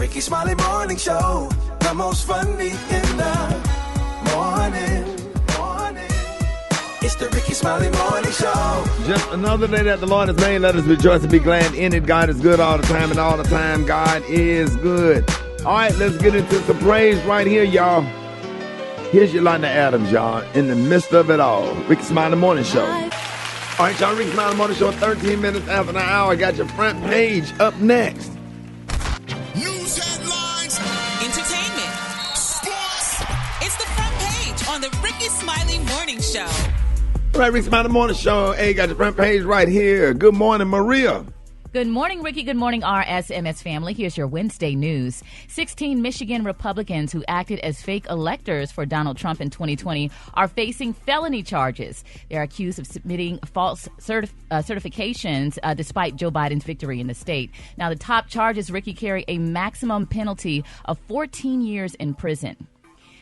Rickey Smiley Morning Show, the most funny in the morning. It's the Rickey Smiley Morning Show. Just another day that the Lord has made. Let us rejoice and be glad in it. God is good all the time, and all the time God is good. All right, let's get into some praise right here, y'all. Here's Yolanda Adams, y'all, in the midst of it all. Rickey Smiley Morning Show. All right, y'all, Rickey Smiley Morning Show, 13 minutes after the hour. Got your front page up next. News headlines, entertainment, sports. It's the front page on the Rickey Smiley Morning Show. All right, Rickey Smiley Morning Show. Hey, got your front page right here. Good morning, Maria. Good morning, Ricky. Good morning, RSMS family. Here's your Wednesday news. 16 Michigan Republicans who acted as fake electors for Donald Trump in 2020 are facing felony charges. They are accused of submitting false certifications despite Joe Biden's victory in the state. Now, the top charges, Ricky, carry a maximum penalty of 14 years in prison.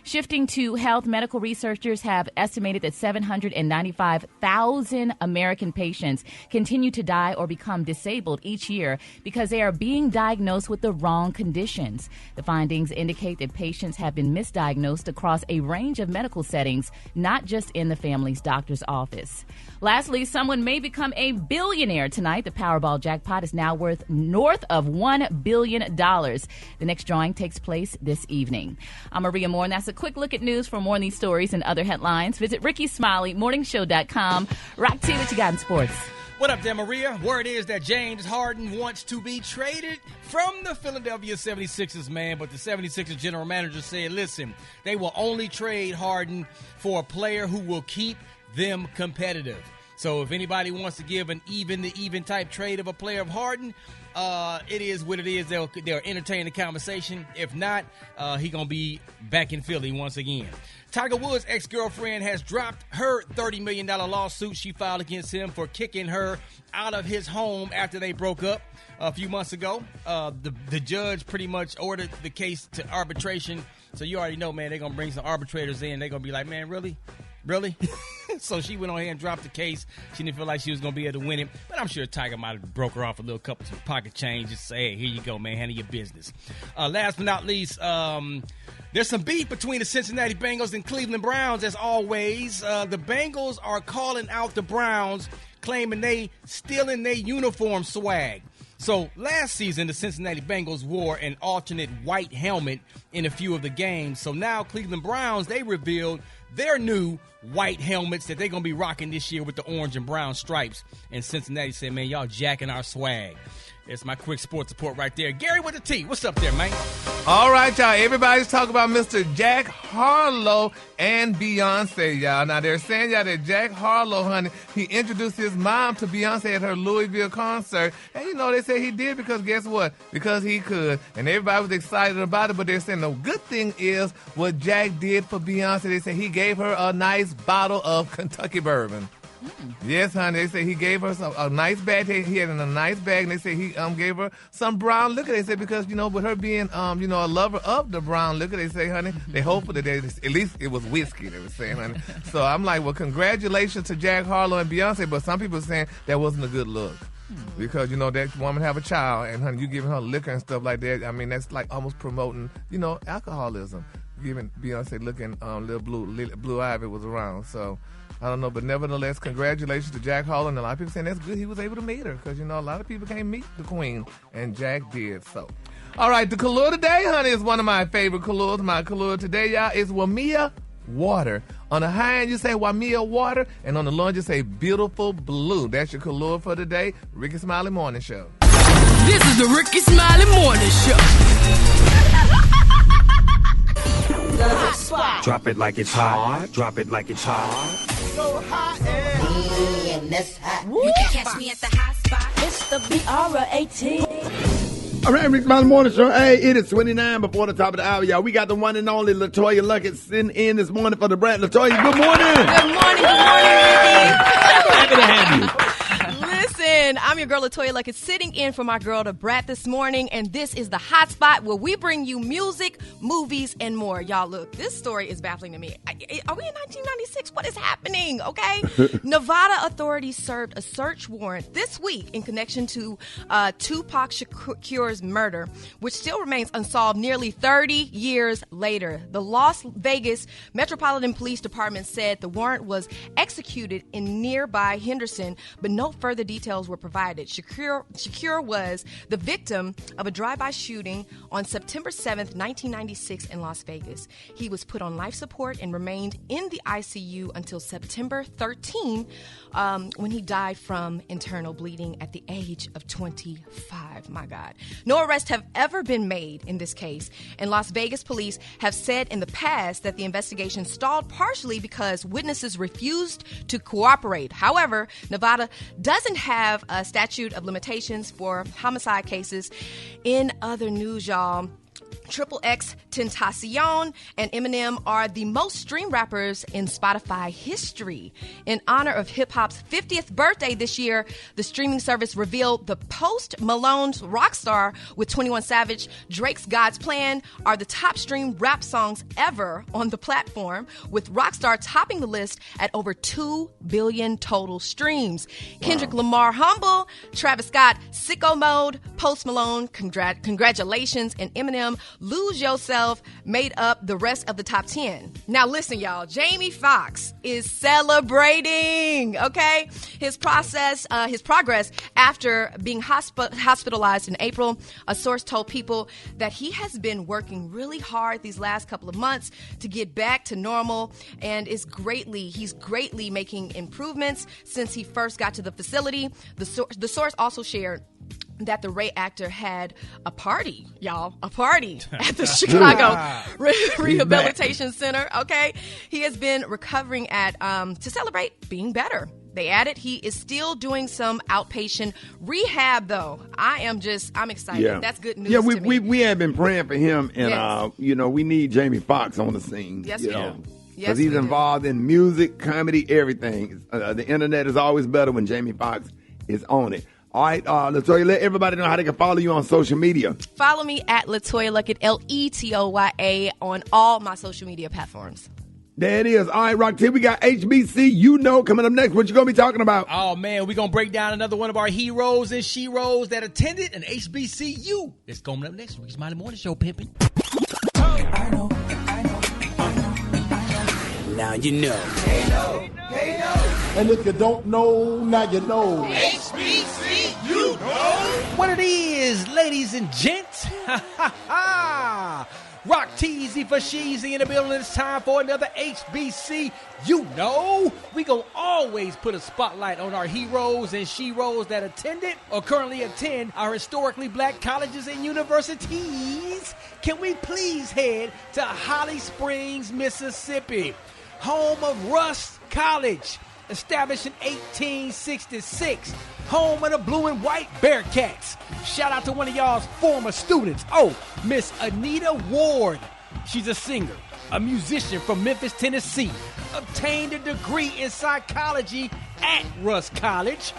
Shifting to health, medical researchers have estimated that 795,000 American patients continue to die or become disabled each year because they are being diagnosed with the wrong conditions. The findings indicate that patients have been misdiagnosed across a range of medical settings, not just in the family's doctor's office. Lastly, someone may become a billionaire tonight. The Powerball jackpot is now worth north of $1 billion. The next drawing takes place this evening. I'm Maria Moore, and that's a quick look at news. For more on these stories and other headlines, visit RickeySmileyMorningShow.com. Rock T, what you got in sports? What up there, Maria? Word is that James Harden wants to be traded from the Philadelphia 76ers, man. But the 76ers general manager said, listen, they will only trade Harden for a player who will keep them competitive. So if anybody wants to give an even type trade of a player of Harden, it is what it is. They'll entertain the conversation. If not, he gonna be back in Philly once again. Tiger Woods' ex-girlfriend has dropped her $30 million lawsuit she filed against him for kicking her out of his home after they broke up a few months ago. The judge pretty much ordered the case to arbitration. So you already know, man, they're gonna bring some arbitrators in. They're gonna be like, man, really? So she went on ahead and dropped the case. She didn't feel like she was going to be able to win it. But I'm sure Tiger might have broke her off a little couple of pocket change. Just say, hey, here you go, man. Handle your business. Last but not least, there's some beef between the Cincinnati Bengals and Cleveland Browns, as always. The Bengals are calling out the Browns, claiming they stealing their uniform swag. So last season, the Cincinnati Bengals wore an alternate white helmet in a few of the games. So now Cleveland Browns, they revealed their new white helmets that they're going to be rocking this year with the orange and brown stripes. And Cincinnati said, man, y'all jacking our swag. There's my quick sports report right there. Gary with the T. What's up there, man? All right, y'all. Everybody's talking about Mr. Jack Harlow and Beyonce, y'all. Now, they're saying, y'all, that Jack Harlow, honey, he introduced his mom to Beyonce at her Louisville concert. And, you know, they say he did because guess what? Because he could. And everybody was excited about it, but they're saying the good thing is what Jack did for Beyonce. They say he gave her a nice bottle of Kentucky bourbon. Yes, honey. They say he gave her a nice bag. He had in a nice bag, and they say he gave her some brown liquor. They said because, you know, with her being, you know, a lover of the brown liquor, they say, honey, they hope that at least it was whiskey, they were saying, honey. So I'm like, well, congratulations to Jack Harlow and Beyonce, but some people are saying that wasn't a good look. Because, you know, that woman have a child, and, honey, you giving her liquor and stuff like that, I mean, that's like almost promoting, you know, alcoholism. Giving Beyonce looking little blue Ivy was around, so I don't know, but nevertheless, congratulations to Jack Harlow. And a lot of people saying that's good he was able to meet her because, you know, a lot of people can't meet the queen, and Jack did so. All right, the color today, honey, is one of my favorite colors. My color today, y'all, is Wamia Water. On the high end, you say Wamia Water, and on the low end, you say Beautiful Blue. That's your color for today. Rickey Smiley Morning Show. This is the Rickey Smiley Morning Show. Drop it like it's hot. Drop it like it's hot. So hot and that's hot. You can catch me at the hot spot. It's the BR18. All right, Rickey Smiley Morning Show. Hey, it is 29 before the top of the hour, y'all. We got the one and only Latoya Luckett sitting in this morning for the brand. Latoya, good morning. Good morning, Ricky. Happy to have you. Listen, morning. I'm your girl, Latoya Luckett, sitting in for my girl, Brat, this morning. And this is the Hot Spot where we bring you music, movies, and more. Y'all, look, this story is baffling to me. Are we in 1996? What is happening? Okay. Nevada authorities served a search warrant this week in connection to Tupac Shakur's murder, which still remains unsolved nearly 30 years later. The Las Vegas Metropolitan Police Department said the warrant was executed in nearby Henderson, but no further details were provided. Shakur was the victim of a drive-by shooting on September 7th, 1996 in Las Vegas. He was put on life support and remained in the ICU until September 13, when he died from internal bleeding at the age of 25. My God. No arrests have ever been made in this case, and Las Vegas police have said in the past that the investigation stalled partially because witnesses refused to cooperate. However, Nevada doesn't have a statute of limitations for homicide cases. In other news, y'all, XXXTentacion and Eminem are the most streamed rappers in Spotify history. In honor of hip-hop's 50th birthday this year, the streaming service revealed the Post Malone's Rockstar with 21 Savage, Drake's God's Plan are the top streamed rap songs ever on the platform, with Rockstar topping the list at over 2 billion total streams. Kendrick Lamar, Humble, Travis Scott, Sicko Mode, Post Malone, Congratulations, and Eminem, Lose Yourself made up the rest of the top 10. Now listen, y'all, Jamie Foxx is celebrating, okay? His progress after being hospitalized in April. A source told People that he has been working really hard these last couple of months to get back to normal, and he's greatly making improvements since he first got to the facility. The source also shared that the Ray actor had a party, y'all, at the Chicago Rehabilitation Center, okay? He has been recovering to celebrate being better. They added he is still doing some outpatient rehab, though. I'm excited. Yeah. That's good news to me. We have been praying for him, and, yes. We need Jamie Foxx on the scene. Yes, we do. Because he's involved in music, comedy, everything. The internet is always better when Jamie Foxx is on it. All right, Latoya, let everybody know how they can follow you on social media. Follow me at Latoya Luckett, Letoya, on all my social media platforms. There it is. All right, Rock T, we got HBCU coming up next. What you going to be talking about? Oh, man, we're going to break down another one of our heroes and sheroes that attended an HBCU. It's coming up next. Rickey Smiley Morning Show, pimping. I know. Now you know. They know. And if you don't know, now you know. HBCU know. What it is, ladies and gents. Rock Teasy for Sheezy in the building. It's time for another HBC. We gonna always put a spotlight on our heroes and sheroes that attended or currently attend our historically black colleges and universities. Can we please head to Holly Springs, Mississippi, home of Rusk College, established in 1866, home of the blue and white Bearcats. Shout out to one of y'all's former students. Oh, Miss Anita Ward. She's a singer, a musician from Memphis, Tennessee. Obtained a degree in psychology at Rusk College.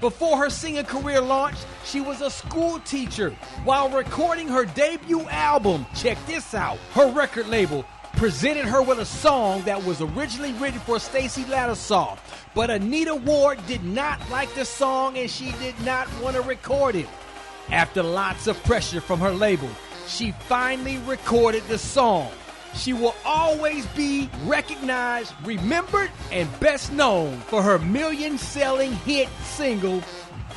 Before her singing career launched, she was a school teacher while recording her debut album. Check this out. Her record label presented her with a song that was originally written for Stacey Lattisaw, but Anita Ward did not like the song and she did not want to record it. After lots of pressure from her label, she finally recorded the song. She will always be recognized, remembered, and best known for her million-selling hit single,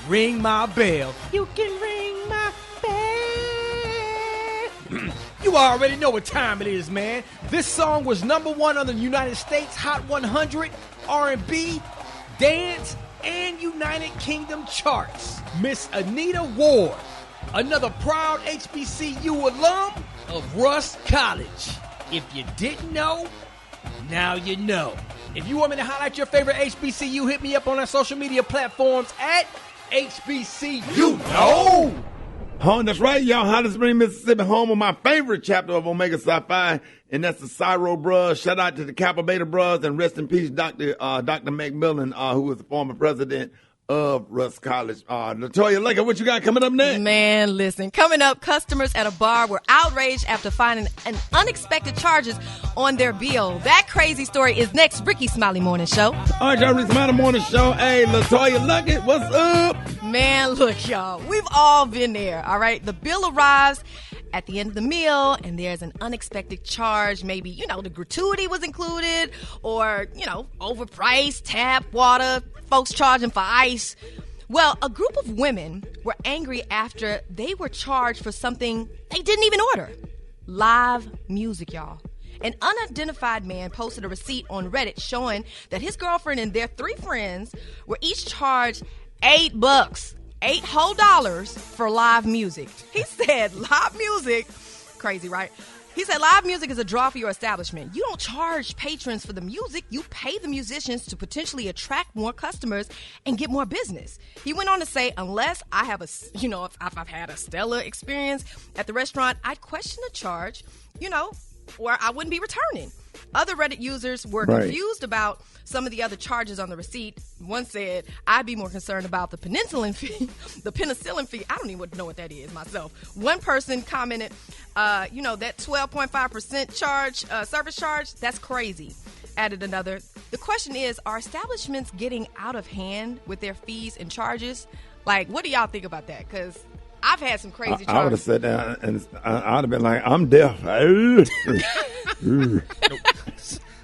Ring My Bell. You can ring my bell. You already know what time it is, man. This song was #1 on the United States Hot 100, R&B, Dance, and United Kingdom charts. Miss Anita Ward, another proud HBCU alum of Rusk College. If you didn't know, now you know. If you want me to highlight your favorite HBCU, hit me up on our social media platforms at HBCU Know. That's right, y'all. Holly Springs, Mississippi, home of my favorite chapter of Omega Psi Phi, and that's the Cyro Bros. Shout out to the Kappa Beta Bros, and rest in peace, Dr. Macmillan, who was the former president of Rusk College. Latoya Luckett, what you got coming up next? Man, listen. Coming up, customers at a bar were outraged after finding an unexpected charges on their bill. That crazy story is next. Rickey Smiley Morning Show. All right, y'all, Rickey Smiley Morning Show. Hey, Latoya Luckett, what's up? Man, look, y'all. We've all been there, all right? The bill arrives at the end of the meal, and there's an unexpected charge. Maybe, the gratuity was included, or, overpriced tap water, folks charging for ice. Well, a group of women were angry after they were charged for something they didn't even order. Live music, y'all. An unidentified man posted a receipt on Reddit showing that his girlfriend and their 3 friends were each charged $8, $8 whole for live music. He said live music, crazy, right? He said live music is a draw for your establishment. You don't charge patrons for the music. You pay the musicians to potentially attract more customers and get more business. He went on to say, unless I have if I've had a stellar experience at the restaurant, I'd question the charge, or I wouldn't be returning. Other Reddit users were confused about some of the other charges on the receipt. One said, I'd be more concerned about the penicillin fee. I don't even know what that is myself. One person commented, that 12.5% charge, service charge, that's crazy. Added another. The question is, are establishments getting out of hand with their fees and charges? Like, what do y'all think about that? Because I've had some crazy charges. I would have sat down and I'd have been like, I'm deaf.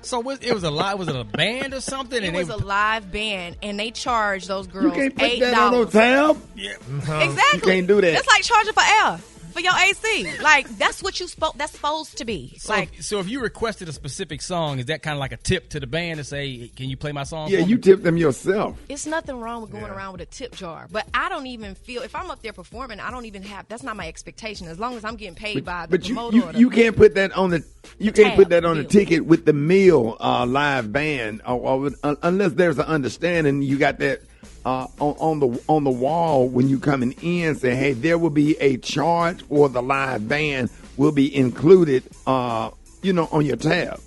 So it was a band or something? It was a live band, and they charged those girls $8. You can't put that on no tab. Yeah. Exactly. You can't do that. It's like charging for air. For your AC. Like, that's what that's supposed to be. So if you requested a specific song, is that kind of like a tip to the band to say, can you play my song? Yeah, you tip them yourself. It's nothing wrong with going around with a tip jar. But I don't even feel, if I'm up there performing, I don't even have, that's not my expectation. As long as I'm getting paid by the promoter. You can't put that on the ticket with the meal live band, or unless there's an understanding. You got that on the wall when you coming in, say, hey, there will be a charge for the live band will be included, on your tab.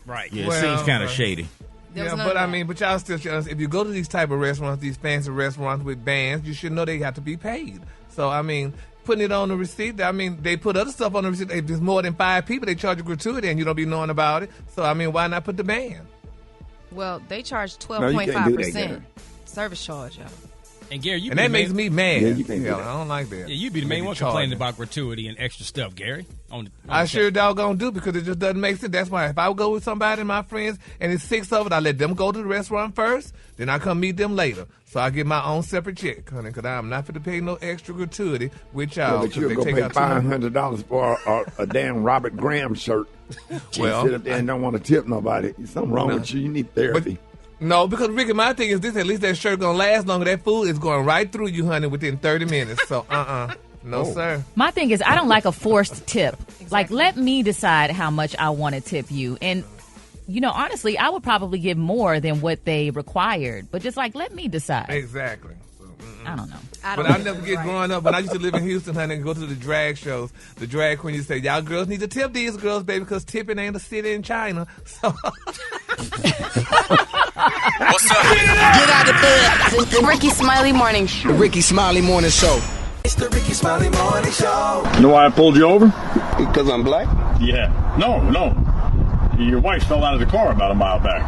Right. Yeah, it seems kind of shady. But y'all still, if you go to these type of restaurants, these fancy restaurants with bands, you should know they have to be paid. So, putting it on the receipt, they put other stuff on the receipt. If there's more than 5 people, they charge a gratuity and you don't be knowing about it. So, why not put the band? Well, they charge 12.5%. Service charge, y'all. And Gary, that makes me mad. Yeah, you can't do that. I don't like that. Yeah, you'd be the main one complaining about gratuity and extra stuff, Gary. I sure doggone do, because it just doesn't make sense. That's why if I would go with somebody, my friends, and it's 6 of it, I let them go to the restaurant first, then I come meet them later. So I get my own separate check, honey, because I'm not going to pay no extra gratuity with y'all. But you'll go pay $500 for a damn Robert Graham shirt. Well, sit up there and don't want to tip nobody. Something wrong with you. You need therapy. No, because, Ricky, my thing is this. At least that shirt going to last longer. That food is going right through you, honey, within 30 minutes. So, No, sir. My thing is, I don't like a forced tip. Exactly. Like, let me decide how much I want to tip you. And, honestly, I would probably give more than what they required. But just, let me decide. Exactly. I don't know. But I never get growing up. When I used to live in Houston, honey, and go to the drag shows, the drag queen used to say, y'all girls need to tip these girls, baby, because tipping ain't a city in China. So... What's up? Get out of bed. The Rickey Smiley Morning Show. The Rickey Smiley Morning Show. It's the Rickey Smiley Morning Show. You know why I pulled you over? Because I'm black? Yeah. No. Your wife fell out of the car about a mile back.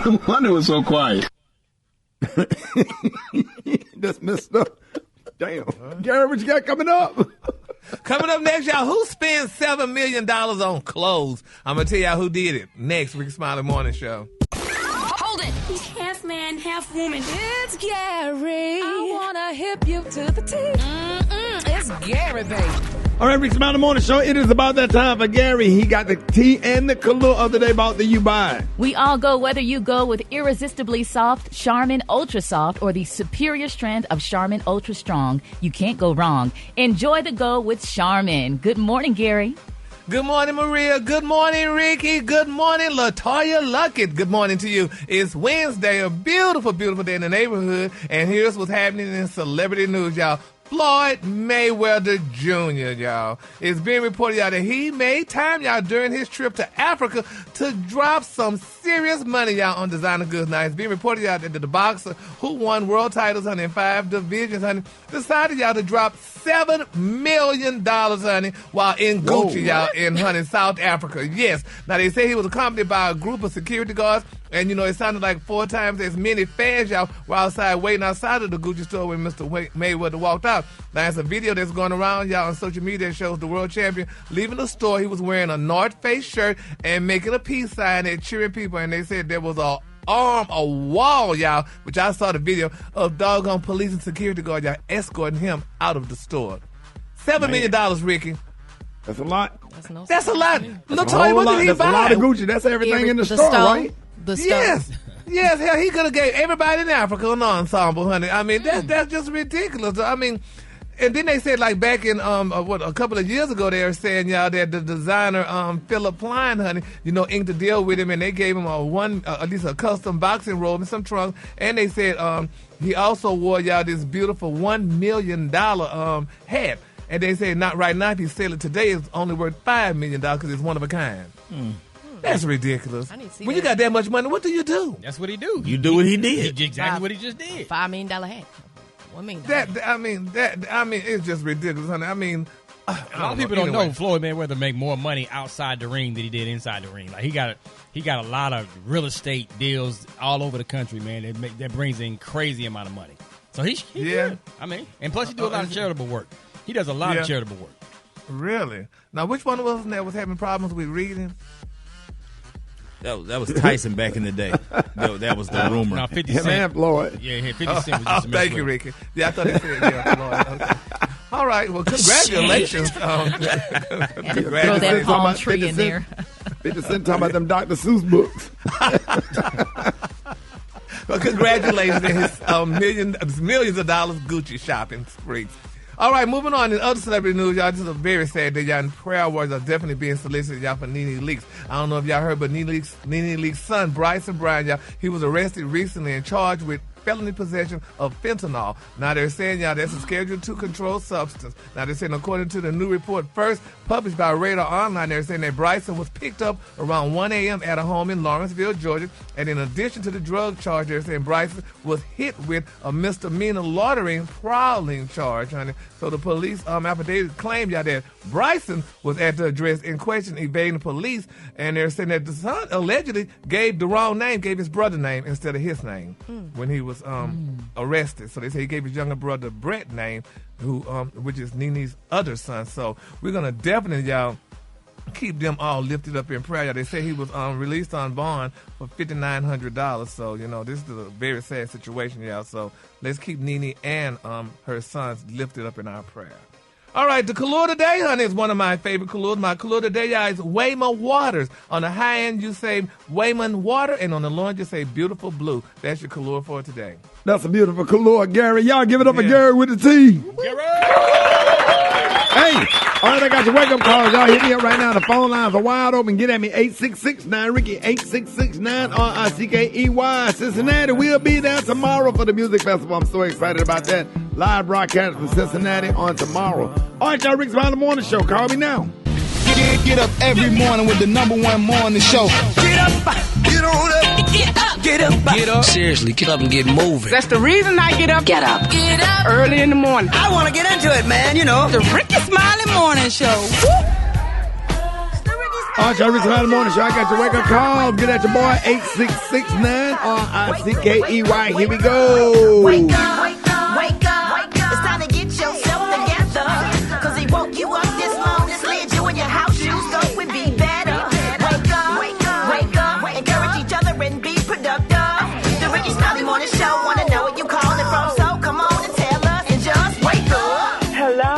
No wonder it was so quiet. That's messed up. Damn. Gary, what you got coming up? Coming up next, y'all, who spends $7 million on clothes? I'm going to tell y'all who did it. Next, Rickey Smiley Morning Show. Hold it. He's half man, half woman. It's Gary. I want to hip you to the T. It's Gary, baby. All right, Rickey Smiley Morning Show. It is about that time for Gary. He got the tea and the color of the day. About the you buy. We all go, whether you go with irresistibly soft Charmin Ultra Soft or the superior strength of Charmin Ultra Strong. You can't go wrong. Enjoy the go with Charmin. Good morning, Gary. Good morning, Maria. Good morning, Ricky. Good morning, Latoya Luckett. Good morning to you. It's Wednesday, a beautiful, beautiful day in the neighborhood. And here's what's happening in celebrity news, y'all. Floyd Mayweather Jr., y'all. It's being reported, y'all, that he made time, y'all, during his trip to Africa to drop some serious money, y'all, on designer goods. Now, it's being reported, y'all, that the boxer who won world titles, honey, in 5 divisions, honey, decided, y'all, to drop $7 million, honey, while in Gucci, y'all, in, honey, South Africa. Yes. Now, they say he was accompanied by a group of security guards, and, you know, it sounded like 4 times as many fans, y'all, were outside waiting outside of the Gucci store when Mr. Mayweather walked out. Now, it's a video that's going around, y'all, on social media that shows the world champion leaving the store. He was wearing a North Face shirt and making a peace sign and cheering people, and they said there was a wall, y'all, which I saw the video of doggone police and security guard, y'all, escorting him out of the store. $7 million, Ricky. That's a lot. That's a lot. Latoya, what did he buy? That's a lot of Gucci. That's everything in the store, right? Yes. Yes, hell, he could have gave everybody in Africa an ensemble, honey. I mean, that's just ridiculous. I mean, and then they said, like, back in, a couple of years ago, they were saying, y'all, that the designer, Philip Plein, honey, you know, inked a deal with him, and they gave him at least a custom boxing robe and some trunks, and they said he also wore, y'all, this beautiful $1 million hat. And they said, not right now, if you sell it today, it's only worth $5 million because it's one of a kind. That's ridiculous. When you got that much money, what do you do? That's what he do. You do what he did. Exactly what he just did. $5 million hat. $1 million. I mean, it's just ridiculous, honey. I mean, a lot of people don't know Floyd Mayweather make more money outside the ring than he did inside the ring. Like he got a lot of real estate deals all over the country, man. That brings in crazy amount of money. So he good. I mean, and plus he do a lot of charitable work. He does a lot of charitable work. Really? Now, which one of us that was having problems with reading? That was Tyson back in the day. That was the rumor. No, 50 Cent. Man, Floyd. Yeah, 50 Cent was just thank you, Ricky. Yeah, I thought they said, Floyd. Okay. All right, well, congratulations. Throw that palm tree in there. 50 Cent talking about them Dr. Seuss books. Well, congratulations on his millions of dollars Gucci shopping spree. All right, moving on in other celebrity news, y'all. This is a very sad day, y'all. And prayer words are definitely being solicited, y'all, for Nene Leakes. I don't know if y'all heard, but Nene Leakes' son, Bryson Bryan, y'all, he was arrested recently and charged with felony possession of fentanyl. Now, they're saying, y'all, that's a Schedule II controlled substance. Now, they're saying, according to the new report first published by Radar Online, they're saying that Bryson was picked up around 1 a.m. at a home in Lawrenceville, Georgia. And in addition to the drug charge, they're saying Bryson was hit with a misdemeanor loitering prowling charge, honey. So the police affidavit claimed, y'all, that Bryson was at the address in question evading police. And they're saying that the son allegedly gave the wrong name, gave his brother's name instead of his name when he was arrested. So they say he gave his younger brother Brett name, which is Nene's other son. So we're gonna definitely, y'all, keep them all lifted up in prayer. They say he was released on bond for $5,900. So, you know, this is a very sad situation, y'all. So let's keep Nene and her sons lifted up in our prayer. All right, the color today, honey, is one of my favorite colors. My color today, y'all, is Wayman Waters. On the high end, you say Wayman Water, and on the low end, you say Beautiful Blue. That's your color for today. That's a beautiful color, Gary. Y'all give it up for Gary with the T. Gary! Hey, all right, I got your wake-up calls. Y'all hit me up right now. The phone lines are wide open. Get at me, 866-9-RICKY, 866-9-RICKEY. Cincinnati will be there tomorrow for the music festival. I'm so excited about that. Live broadcast from Cincinnati on tomorrow. All right, y'all, Rickey Smiley Morning Show. Call me now. Get up every morning with the #1 morning show. Get up, get on up, get up, get up, get up. Seriously, get up and get moving. That's the reason I get up. Get up. Get up. Early in the morning. I want to get into it, man, you know. The Rickey Smiley Morning Show. All right, y'all, Rickey Smiley Morning Show. I got your wake-up call. Get at your boy, 866-9-RICKEY. Here we go. Wake up, wake up, wake up. It's time to get yourself together. Cause he woke you up this morning, slid you in your house shoes, so we'd be better. Wake up, wake up, wake up. Encourage each other and be productive. The Rickey Smiley Morning Show. Wanna know where you calling from, so come on and tell us and just wake up. Hello.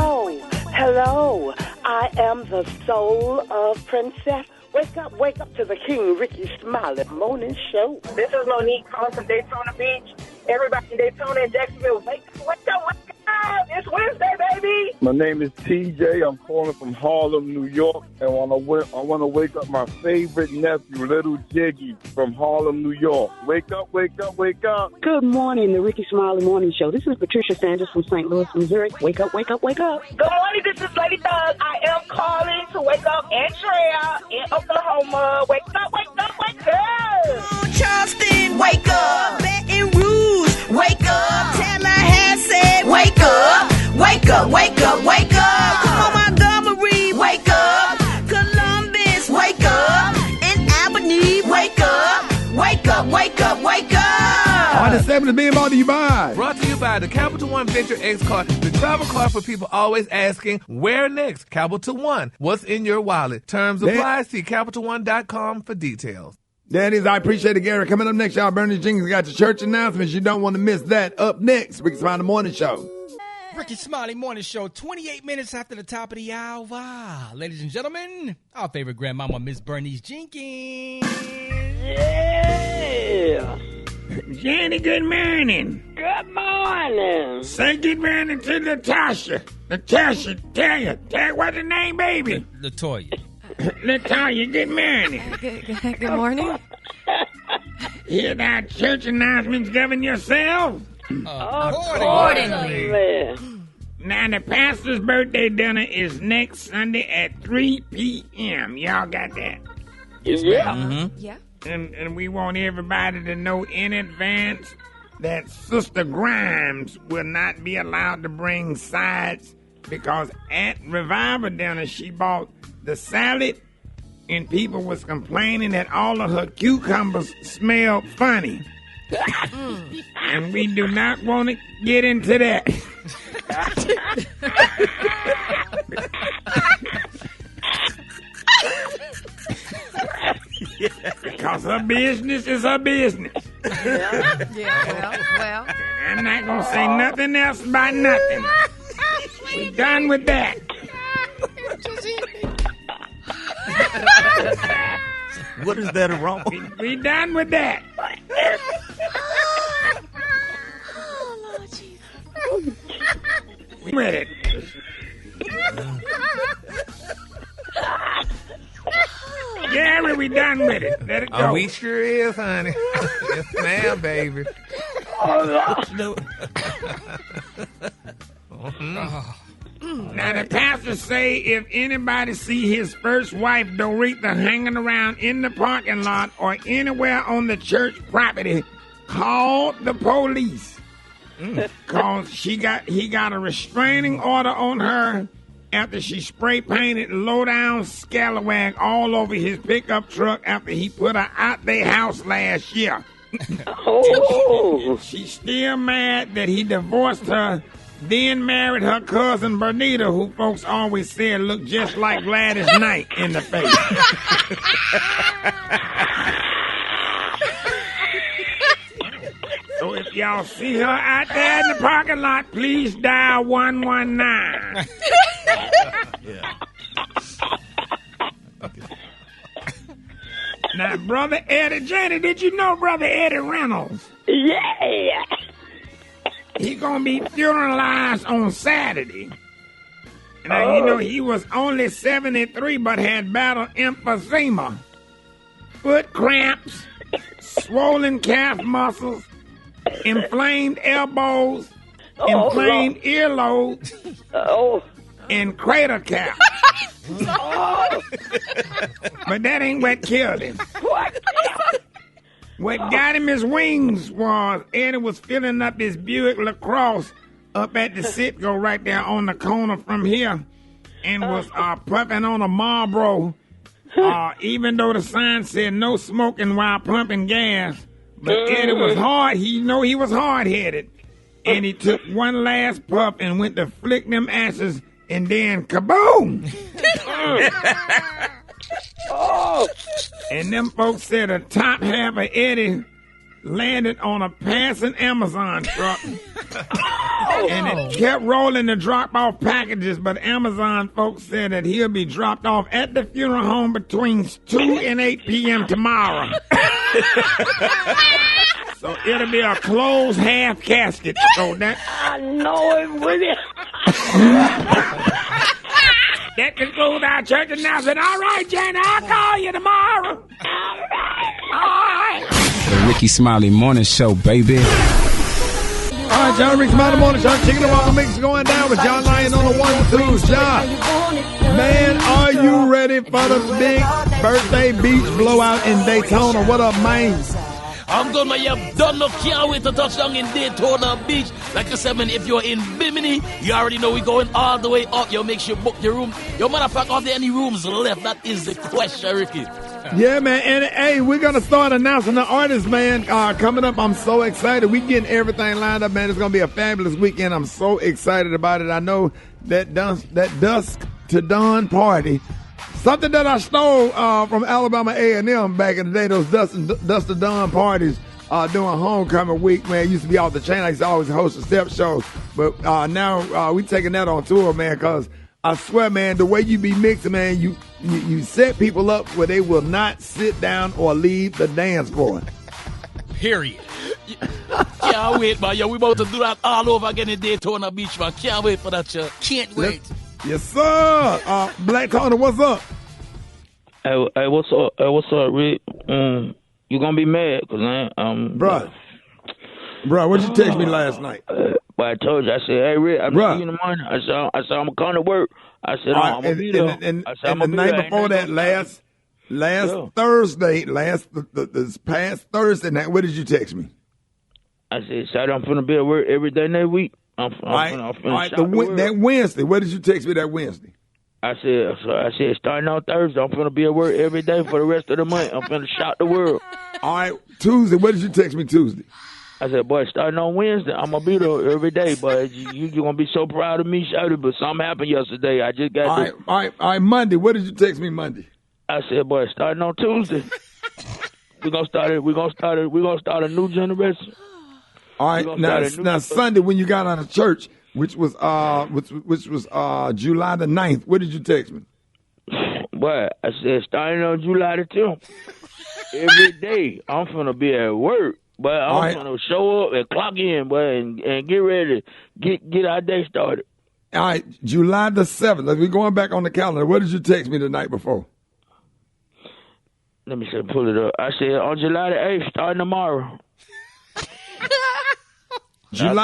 I am the soul of Princess. Wake up to the King Rickey Smiley Morning Show. This is Monique calling from Daytona Beach. Everybody in Daytona and Jacksonville, wake up. up? It's Wednesday, baby. My name is TJ. I'm calling from Harlem, New York. And I want to wake up my favorite nephew, Little Jiggy, from Harlem, New York. Wake up, wake up, wake up. Good morning, the Rickey Smiley Morning Show. This is Patricia Sanders from St. Louis, Missouri. Wake up, wake up, wake up. Good morning, this is Lady Doug. I am calling to wake up Andrea in Oklahoma. Wake up, wake up, wake up. Charleston, wake up. Baton Rouge, wake up. Tallahassee, wake up. Wake up, wake up, wake up. Come on, Montgomery, wake up. Columbus, wake up. And Albany, wake up. Wake up, wake up, wake up. All the 7 is being brought to you by. Brought to you by the Capital One Venture X card, the travel card for people always asking, where next? Capital One, what's in your wallet? Terms apply. See CapitalOne.com for details. That is, I appreciate it, Gary. Coming up next, y'all, Bernie Jenkins got your church announcements. You don't want to miss that. Up next, Rickey Smiley Morning Show. Rickey Smiley Morning Show, 28 minutes after the top of the hour. Ladies and gentlemen, our favorite grandmama, Miss Bernice Jenkins. Yeah. Jenny, good morning. Good morning. Say good morning to Natasha. Natasha, tell you what's the name, baby? Latoya. Latoya, good morning. Good morning. Hear that church announcements, govern yourself? Accordingly. Now, the pastor's birthday dinner is next Sunday at 3 p.m. Y'all got that? Yeah. Mm-hmm. Yeah. And we want everybody to know in advance that Sister Grimes will not be allowed to bring sides because at Revival dinner she bought the salad and people was complaining that all of her cucumbers smelled funny. And we do not want to get into that. Because her business is her business. Well. I'm not going to say nothing else about nothing. We're done with that. What is that wrong? We done with that. Oh, Lord Jesus. We with it. Gary, we done with it. Let it go. Oh, we sure is, honey. Yes, ma'am, baby. Now, the pastor say if anybody see his first wife, Doretha, hanging around in the parking lot or anywhere on the church property, call the police. Because he got a restraining order on her after she spray painted low-down scalawag all over his pickup truck after he put her out their house last year. She's still mad that he divorced her, then married her cousin Bernita, who folks always said looked just like Gladys Knight in the face. So if y'all see her out there in the parking lot, please dial 119. Yeah. Now, Brother Eddie, Jenny, did you know Brother Eddie Reynolds? Yeah. He gonna be funeralized on Saturday. Now, you know, he was only 73, but had battled emphysema, foot cramps, swollen calf muscles, inflamed elbows, inflamed earlobes, and crater cap. But that ain't what killed him. What got him his wings was Eddie was filling up his Buick LaCrosse up at the Citgo right there on the corner from here and was puffing on a Marlboro, even though the sign said no smoking while pumping gas. But Eddie was he was hard-headed. And he took one last puff and went to flick them ashes and then kaboom! And them folks said the top half of Eddie landed on a passing Amazon truck. And it kept rolling to drop off packages, but Amazon folks said that he'll be dropped off at the funeral home between 2 and 8 p.m. tomorrow. So it'll be a closed half casket. So that I know it, Willie. that concludes our church announcement. All right, Jenny, I'll call you tomorrow. All right. The Rickey Smiley Morning Show, baby. All right, John, Rickey Smiley Morning Show. Chicken and waffle mix going down with John Lyon on the 1-2. John, man, are you ready for the big birthday beach blowout in Daytona? What up, man? I'm good, man. You don't know, can't wait to touch down in Daytona Beach. Like I said, man, if you're in Bimini, you already know we're going all the way up. Yo, make sure you book your room. Yo, matter of fact, are there any rooms left? That is the question, Ricky. Yeah, man. And, hey, we're going to start announcing the artists, man, coming up. I'm so excited. We getting everything lined up, man. It's going to be a fabulous weekend. I'm so excited about it. I know that Dusk to Dawn party, something that I stole from Alabama A&M back in the day, those Dusk to Dawn parties during homecoming week, man, used to be off the chain. I used to always host a step show. But now we taking that on tour, man, because I swear, man, the way you be mixing, man, you set people up where they will not sit down or leave the dance floor. Period. Can't wait, man. Yo, we about to do that all over again in Daytona Beach, man. Can't wait for that, yo. Can't wait. Yes, sir. Black Tony, what's up? Hey, what's up? Hey, what's up, Rick? You gonna be mad, cause Bruh, what'd you text me last night? But I told you, I said, hey, Rick, I'm going to see you in the morning. I said, I'm going to work. I said, I'm going to be there. And the night before that, last Thursday, this past Thursday night, what did you text me? I said, Saturday, I'm finna be at work every day next week. I'm finna shop the world. That Wednesday, what did you text me that Wednesday? I said, starting on Thursday, I'm finna be at work every day for the rest of the month. I'm finna shop the world. All right, Tuesday, what did you text me Tuesday? I said, boy, starting on Wednesday, I'm going to be there every day, but you're going to be so proud of me, Shouty, but something happened yesterday. I just got All right, Monday. What did you text me Monday? I said, boy, starting on Tuesday, we're going to start a new generation. All right, now Sunday when you got out of church, which was July the 9th, what did you text me? Boy, I said, starting on July the 10th, every day, I'm going to be at work. But I'm going to show up and clock in, boy, and get ready to get our day started. All right, July the 7th. We're going back on the calendar. What did you text me the night before? Let me pull it up. I said on July the 8th, starting tomorrow. All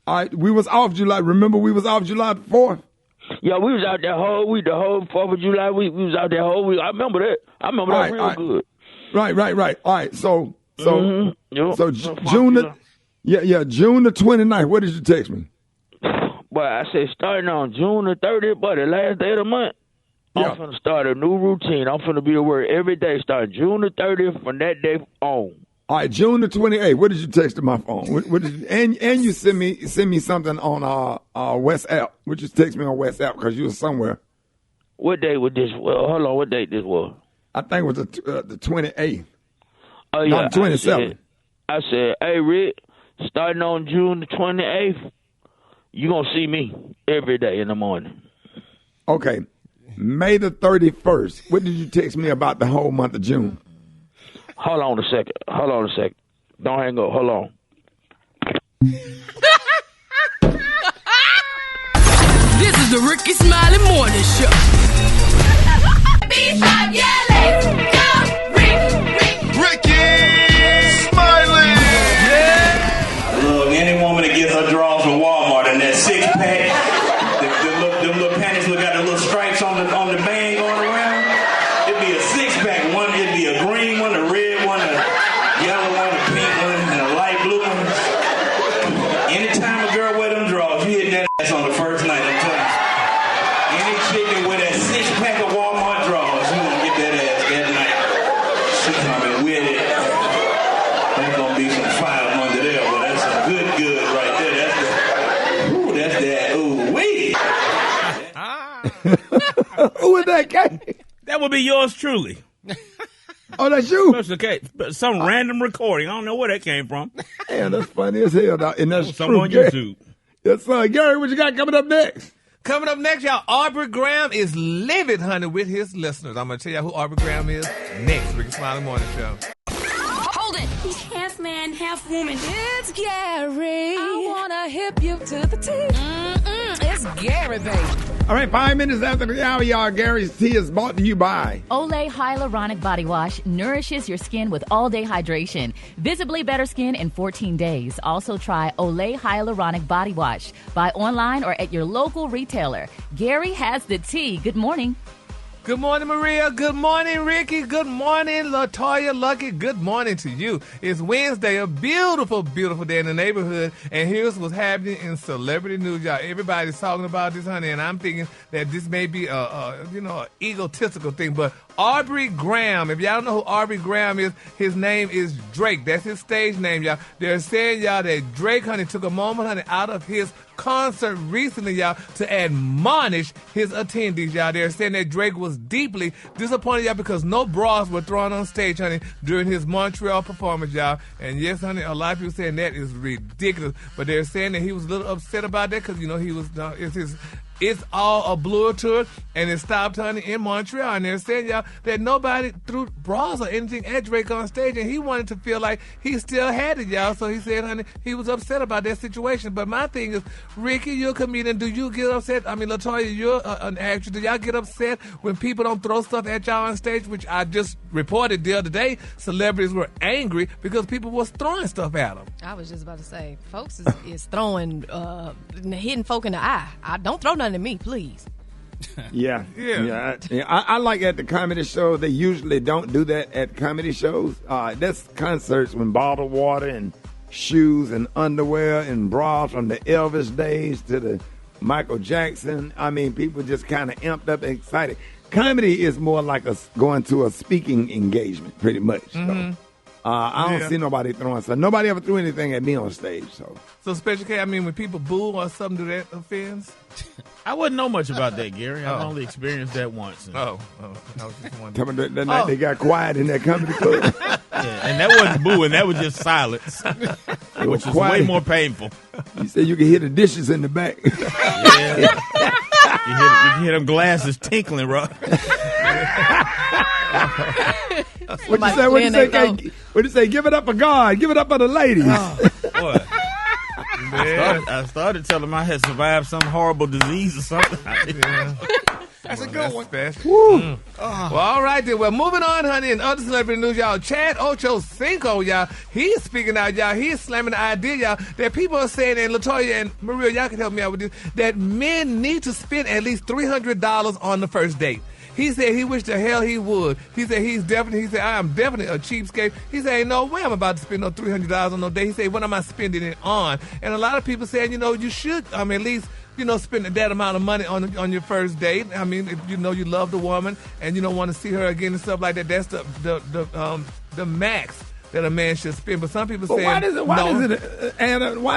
right, we was off July. Remember we was off July 4th? Yeah, we was out there whole week, the whole 4th of July week. We was out there whole week. I remember that. I remember that real good. Right. All right, so June the 29th. What did you text me? Boy, I said starting on June the 30th, but the last day of the month, I'm finna start a new routine. I'm finna be at work every day, starting June the 30th from that day on. All right, June the 28th. What did you text to my phone? What did you, and you send me something on WhatsApp. What you text me on WhatsApp because you was somewhere. What day was this? Well, hold on, what date this was? I think it was the 28th. Oh, yeah. No, 27th. I said, hey, Rick, starting on June the 28th, you're going to see me every day in the morning. Okay. May the 31st. What did you text me about the whole month of June? Hold on a second. Don't hang up. Hold on. This is the Rickey Smiley Morning Show. Stop yelling. Rickey Smiley. Yeah. Look, any woman that gets her drawers from Walmart and that 6-pack, the little panties look got the little stripes on the band going around. It'd be a 6-pack. One, it'd be a green one, a red one, a yellow one, a pink one, and a light blue one. Anytime a girl wear them drawers, you hit that ass on the first night. I'm telling you. Any chick that wear that 6-pack of Walmart drawers, you gonna get that ass that night. She coming with it. There's gonna be some fire under there, but that's a good right there. That's that ooh-wee. Who is that guy? That would be yours truly. Oh, that's you? Some random recording. I don't know where that came from. Man, that's funny as hell. And that's true, on YouTube. Yes, sir. Gary, what you got coming up next? Coming up next, y'all, Aubrey Graham is livid, honey, with his listeners. I'm going to tell y'all who Aubrey Graham is next. Rickey Smiley Morning Show. Hold it. He can't half man, half woman. It's Gary. I wanna hip you to the T. It's Gary, baby. All right, 5 minutes after the hour, y'all. Gary's Tea is brought to you by Olay Hyaluronic Body Wash nourishes your skin with all-day hydration. Visibly better skin in 14 days. Also try Olay Hyaluronic Body Wash. Buy online or at your local retailer. Gary has the tea. Good morning. Good morning, Maria. Good morning, Ricky. Good morning, Latoya Luckett. Good morning to you. It's Wednesday, a beautiful, beautiful day in the neighborhood, and here's what's happening in celebrity news, y'all. Everybody's talking about this, honey, and I'm thinking that this may be a egotistical thing, but Aubrey Graham, if y'all don't know who Aubrey Graham is, his name is Drake. That's his stage name, y'all. They're saying, y'all, that Drake, honey, took a moment, honey, out of his concert recently, y'all, to admonish his attendees, y'all. They're saying that Drake was deeply disappointed, y'all, because no bras were thrown on stage, honey, during his Montreal performance, y'all. And yes, honey, a lot of people saying that is ridiculous, but they're saying that he was a little upset about that because, he was, it's all a blur to it, and it stopped, honey, in Montreal. And they're saying, y'all, that nobody threw bras or anything at Drake on stage, and he wanted to feel like he still had it, y'all. So he said, honey, he was upset about that situation. But my thing is, Ricky, you're a comedian. Do you get upset? I mean, Latoya, you're an actress. Do y'all get upset when people don't throw stuff at y'all on stage, which I just reported the other day? Celebrities were angry because people was throwing stuff at them. I was just about to say, folks is throwing, hitting folk in the eye. Don't throw nothing at me, please. Yeah. I like at the comedy show, they usually don't do that at comedy shows. That's concerts when bottled water and shoes and underwear and bras from the Elvis days to the Michael Jackson. I mean, people just kind of amped up and excited. Comedy is more like going to a speaking engagement, pretty much. Mm-hmm. So. I don't see nobody throwing stuff. Nobody ever threw anything at me on stage. So Special K, I mean, when people boo or something, do that offense? I wouldn't know much about that, Gary. I've only experienced that once. I was just wondering. Tell me that night they got quiet in that comedy club. Yeah, and that wasn't booing. That was just silence, which is way more painful. You said you could hear the dishes in the back. Yeah. You can hear them glasses tinkling, bro. What you say? Give it up for God. Give it up for the ladies. Boy. I started telling him I had survived some horrible disease or something. That's a good one. Well, all right then. Well, moving on, honey, and other celebrity news, y'all. Chad Ochocinco, y'all, he's speaking out, y'all. He's slamming the idea, y'all, that people are saying, and Latoya and Maria, y'all can help me out with this, that men need to spend at least $300 on the first date. He said he wished the hell he would. He said I am definitely a cheapskate. He said, ain't no way I'm about to spend no $300 on no date. He said, what am I spending it on? And a lot of people saying, you should, at least, spend that amount of money on your first date. I mean, if you love the woman and you don't want to see her again and stuff like that, that's the max that a man should spend. But some people say, why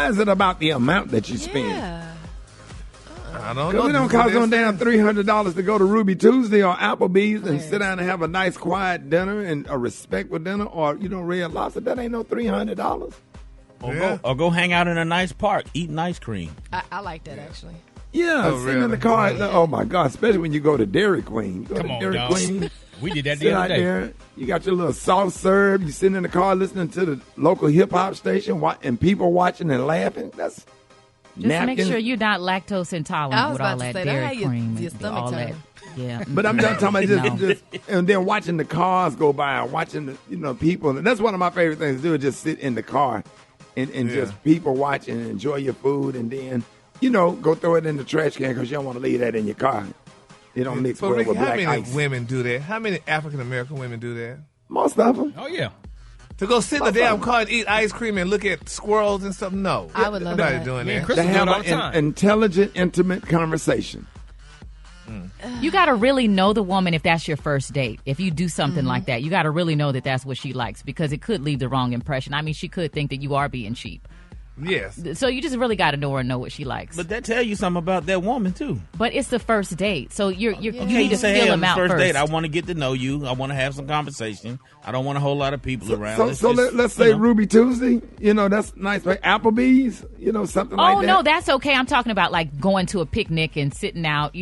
is it about the amount that you spend? Yeah. I don't know. It don't cost no damn $300 to go to Ruby Tuesday or Applebee's and sit down and have a nice quiet dinner and a respectful dinner, or Red Lobster. That ain't no $300. Or go hang out in a nice park, eating ice cream. I like that actually. Yeah, sitting in the car. Oh my God! Especially when you go to Dairy Queen. Come on, dog. We did that the other day. There, you got your little soft serve. You sitting in the car listening to the local hip hop station, and people watching and laughing. That's just make sure you're not lactose intolerant with all that dairy cream and all that. Yeah, but I'm just talking about just and then watching the cars go by, watching the people. And that's one of my favorite things to do is just sit in the car and just people watching and enjoy your food, and then go throw it in the trash can because you don't want to leave that in your car. You don't mix well Ricky, with black ice. How many women do that? How many African American women do that? Most of them. Oh yeah. To go sit in the damn car and eat ice cream and look at squirrels and stuff? No. I would love that. Doing that. To have an intelligent, intimate conversation. You got to really know the woman if that's your first date. If you do something like that, you got to really know that that's what she likes, because it could leave the wrong impression. I mean, she could think that you are being cheap. Yes. So you just really got to know her and know what she likes. But that tell you something about that woman too. But it's the first date, so you need to say, feel him out first first. Date, I want to get to know you. I want to have some conversation. I don't want a whole lot of people around. So let's say Ruby Tuesday. That's nice. Like Applebee's. Something like that. Oh no, that's okay. I'm talking about like going to a picnic and sitting out.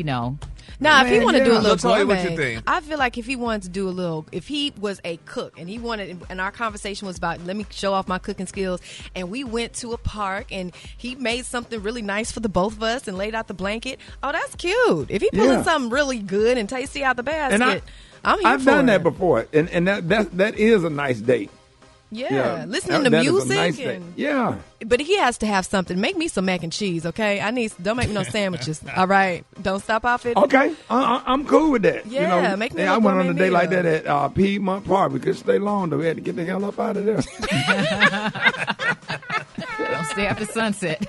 Now, if he wanted to do a little Latoya, what you gourmet, think? I feel like if he wanted to do a little, if he was a cook and he wanted, and our conversation was about, let me show off my cooking skills, and we went to a park and he made something really nice for the both of us and laid out the blanket. Oh, that's cute. If he pulling something really good and tasty out the basket, And I'm here I've for done it. that before, and that is a nice date. Yeah, listening to that is a music. nice date. Yeah. But he has to have something. Make me some mac and cheese, okay? Don't make me no sandwiches. All right, don't stop off it. Okay, I'm cool with that. Yeah, make me a I little went on a gourmet day like meal. that at Piedmont Park. We couldn't stay long, though. We had to get the hell up out of there. Don't stay after sunset.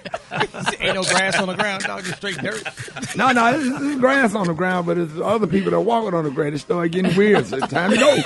Ain't no grass on the ground, dog. Just straight dirt. No, there's grass on the ground, but it's other people that walking on the ground. It started getting weird, so it's time to go.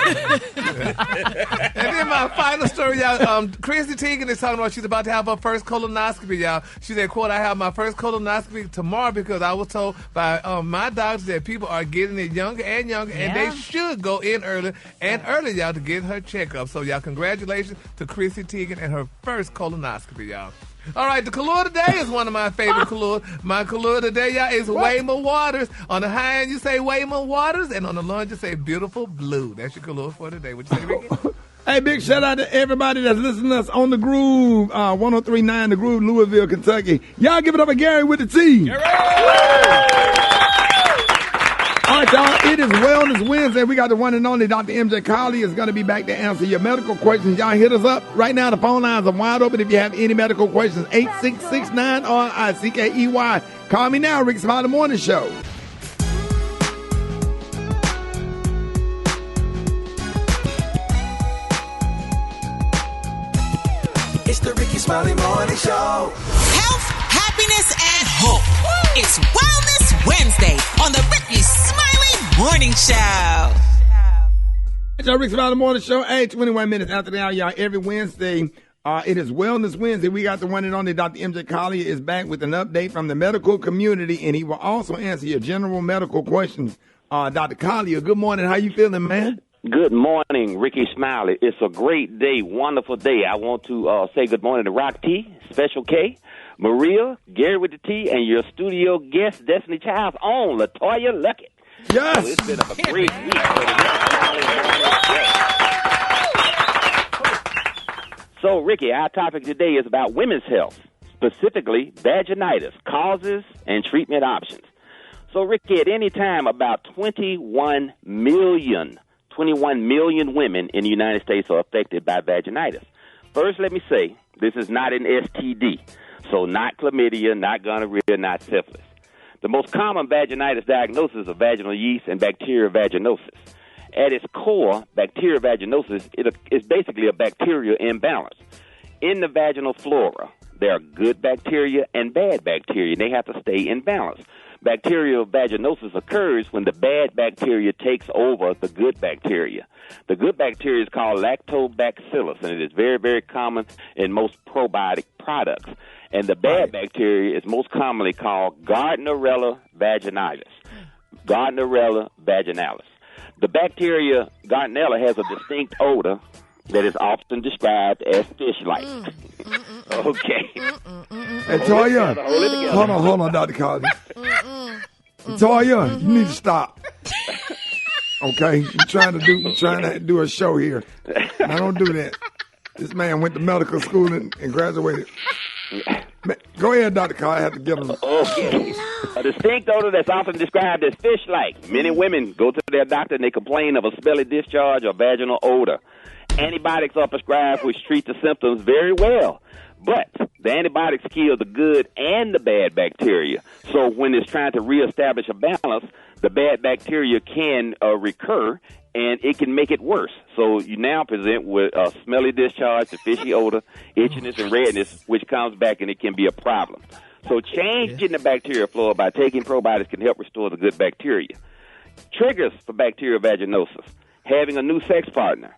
And then my final story, y'all. Chrissy Teigen is talking about she's about to have her first colonoscopy, y'all. She said, quote, I have my first colonoscopy tomorrow because I was told by my doctors that people are getting it younger and younger, and they should go in early and early, y'all, to get her checkup. So, y'all, congratulations to Chrissy Teigen and her first colonoscopy, y'all. All right, the color today is one of my favorite colors. My color today, y'all, is Waymond Waters. On the high end, you say Waymond Waters, and on the low end, you say Beautiful Blue. That's your color for today. What you say, Ricky? Hey, big shout out to everybody that's listening to us on The Groove, 103.9 The Groove, Louisville, Kentucky. Y'all give it up for Gary with the T. All right, y'all, it is Wellness Wednesday. We got the one and only Dr. MJ Colley is going to be back to answer your medical questions. Y'all hit us up. Right now, the phone lines are wide open if you have any medical questions. 866-9RICKEY. Call me now, Rickey Smiley Morning Show. It's the Rickey Smiley Morning Show. Health, happiness, and hope. It's Wellness Wednesday on the Rickey Smiley Morning Show. It's your Rickey Smiley Morning Show. 21 minutes after the hour, y'all. Every Wednesday, it is Wellness Wednesday. We got the one and only Dr. MJ Colley is back with an update from the medical community, and he will also answer your general medical questions. Dr. Colley, good morning. How you feeling, man? Good morning, Rickey Smiley. It's a great day, wonderful day. I want to say good morning to Rock T, Special K, Maria, Gary with the T, and your studio guest, Destiny Child's own, Latoya Luckett. Yes. So it's been a great week for the So, Ricky, our topic today is about women's health, specifically vaginitis, causes and treatment options. So, Ricky, at any time, about 21 million women in the United States are affected by vaginitis. First, let me say, this is not an STD, so not chlamydia, not gonorrhea, not syphilis. The most common vaginitis diagnosis is vaginal yeast and bacterial vaginosis. At its core, bacterial vaginosis is basically a bacterial imbalance. In the vaginal flora, there are good bacteria and bad bacteria, and they have to stay in balance. Bacterial vaginosis occurs when the bad bacteria takes over the good bacteria. The good bacteria is called lactobacillus, and it is very, very common in most probiotic products. And the bad bacteria is most commonly called Gardnerella vaginalis. Gardnerella vaginalis. The bacteria Gardnerella has a distinct odor that is often described as fish-like. Okay. Hey, Toya, hold on, Dr. Colley. Toya, you need to stop. Okay, you're trying to do a show here. I don't do that. This man went to medical school and graduated. Man, go ahead, Dr. Colley. I have to get him. Okay. A distinct odor that's often described as fish-like. Many women go to their doctor and they complain of a smelly discharge or vaginal odor. Antibiotics are prescribed which treat the symptoms very well. But the antibiotics kill the good and the bad bacteria. So when it's trying to reestablish a balance, the bad bacteria can recur, and it can make it worse. So you now present with a smelly discharge, a fishy odor, itchiness, and redness, which comes back, and it can be a problem. So changing the bacterial flora by taking probiotics can help restore the good bacteria. Triggers for bacterial vaginosis: having a new sex partner,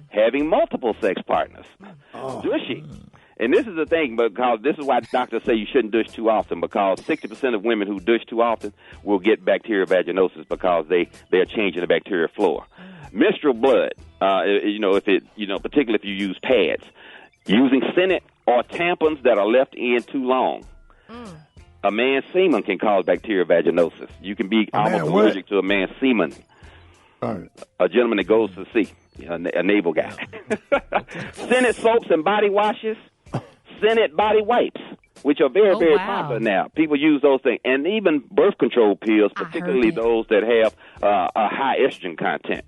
having multiple sex partners, douching. And this is the thing, because this is why doctors say you shouldn't douche too often, because 60% of women who douche too often will get bacterial vaginosis because they're changing the bacterial flora. Menstrual blood, particularly if you use pads, using scented or tampons that are left in too long. A man's semen can cause bacterial vaginosis. You can be almost allergic to a man's semen. All right. A gentleman that goes to sea, a naval guy. Scented soaps and body washes, scented body wipes, which are very, very popular now. People use those things. And even birth control pills, particularly those that have a high estrogen content.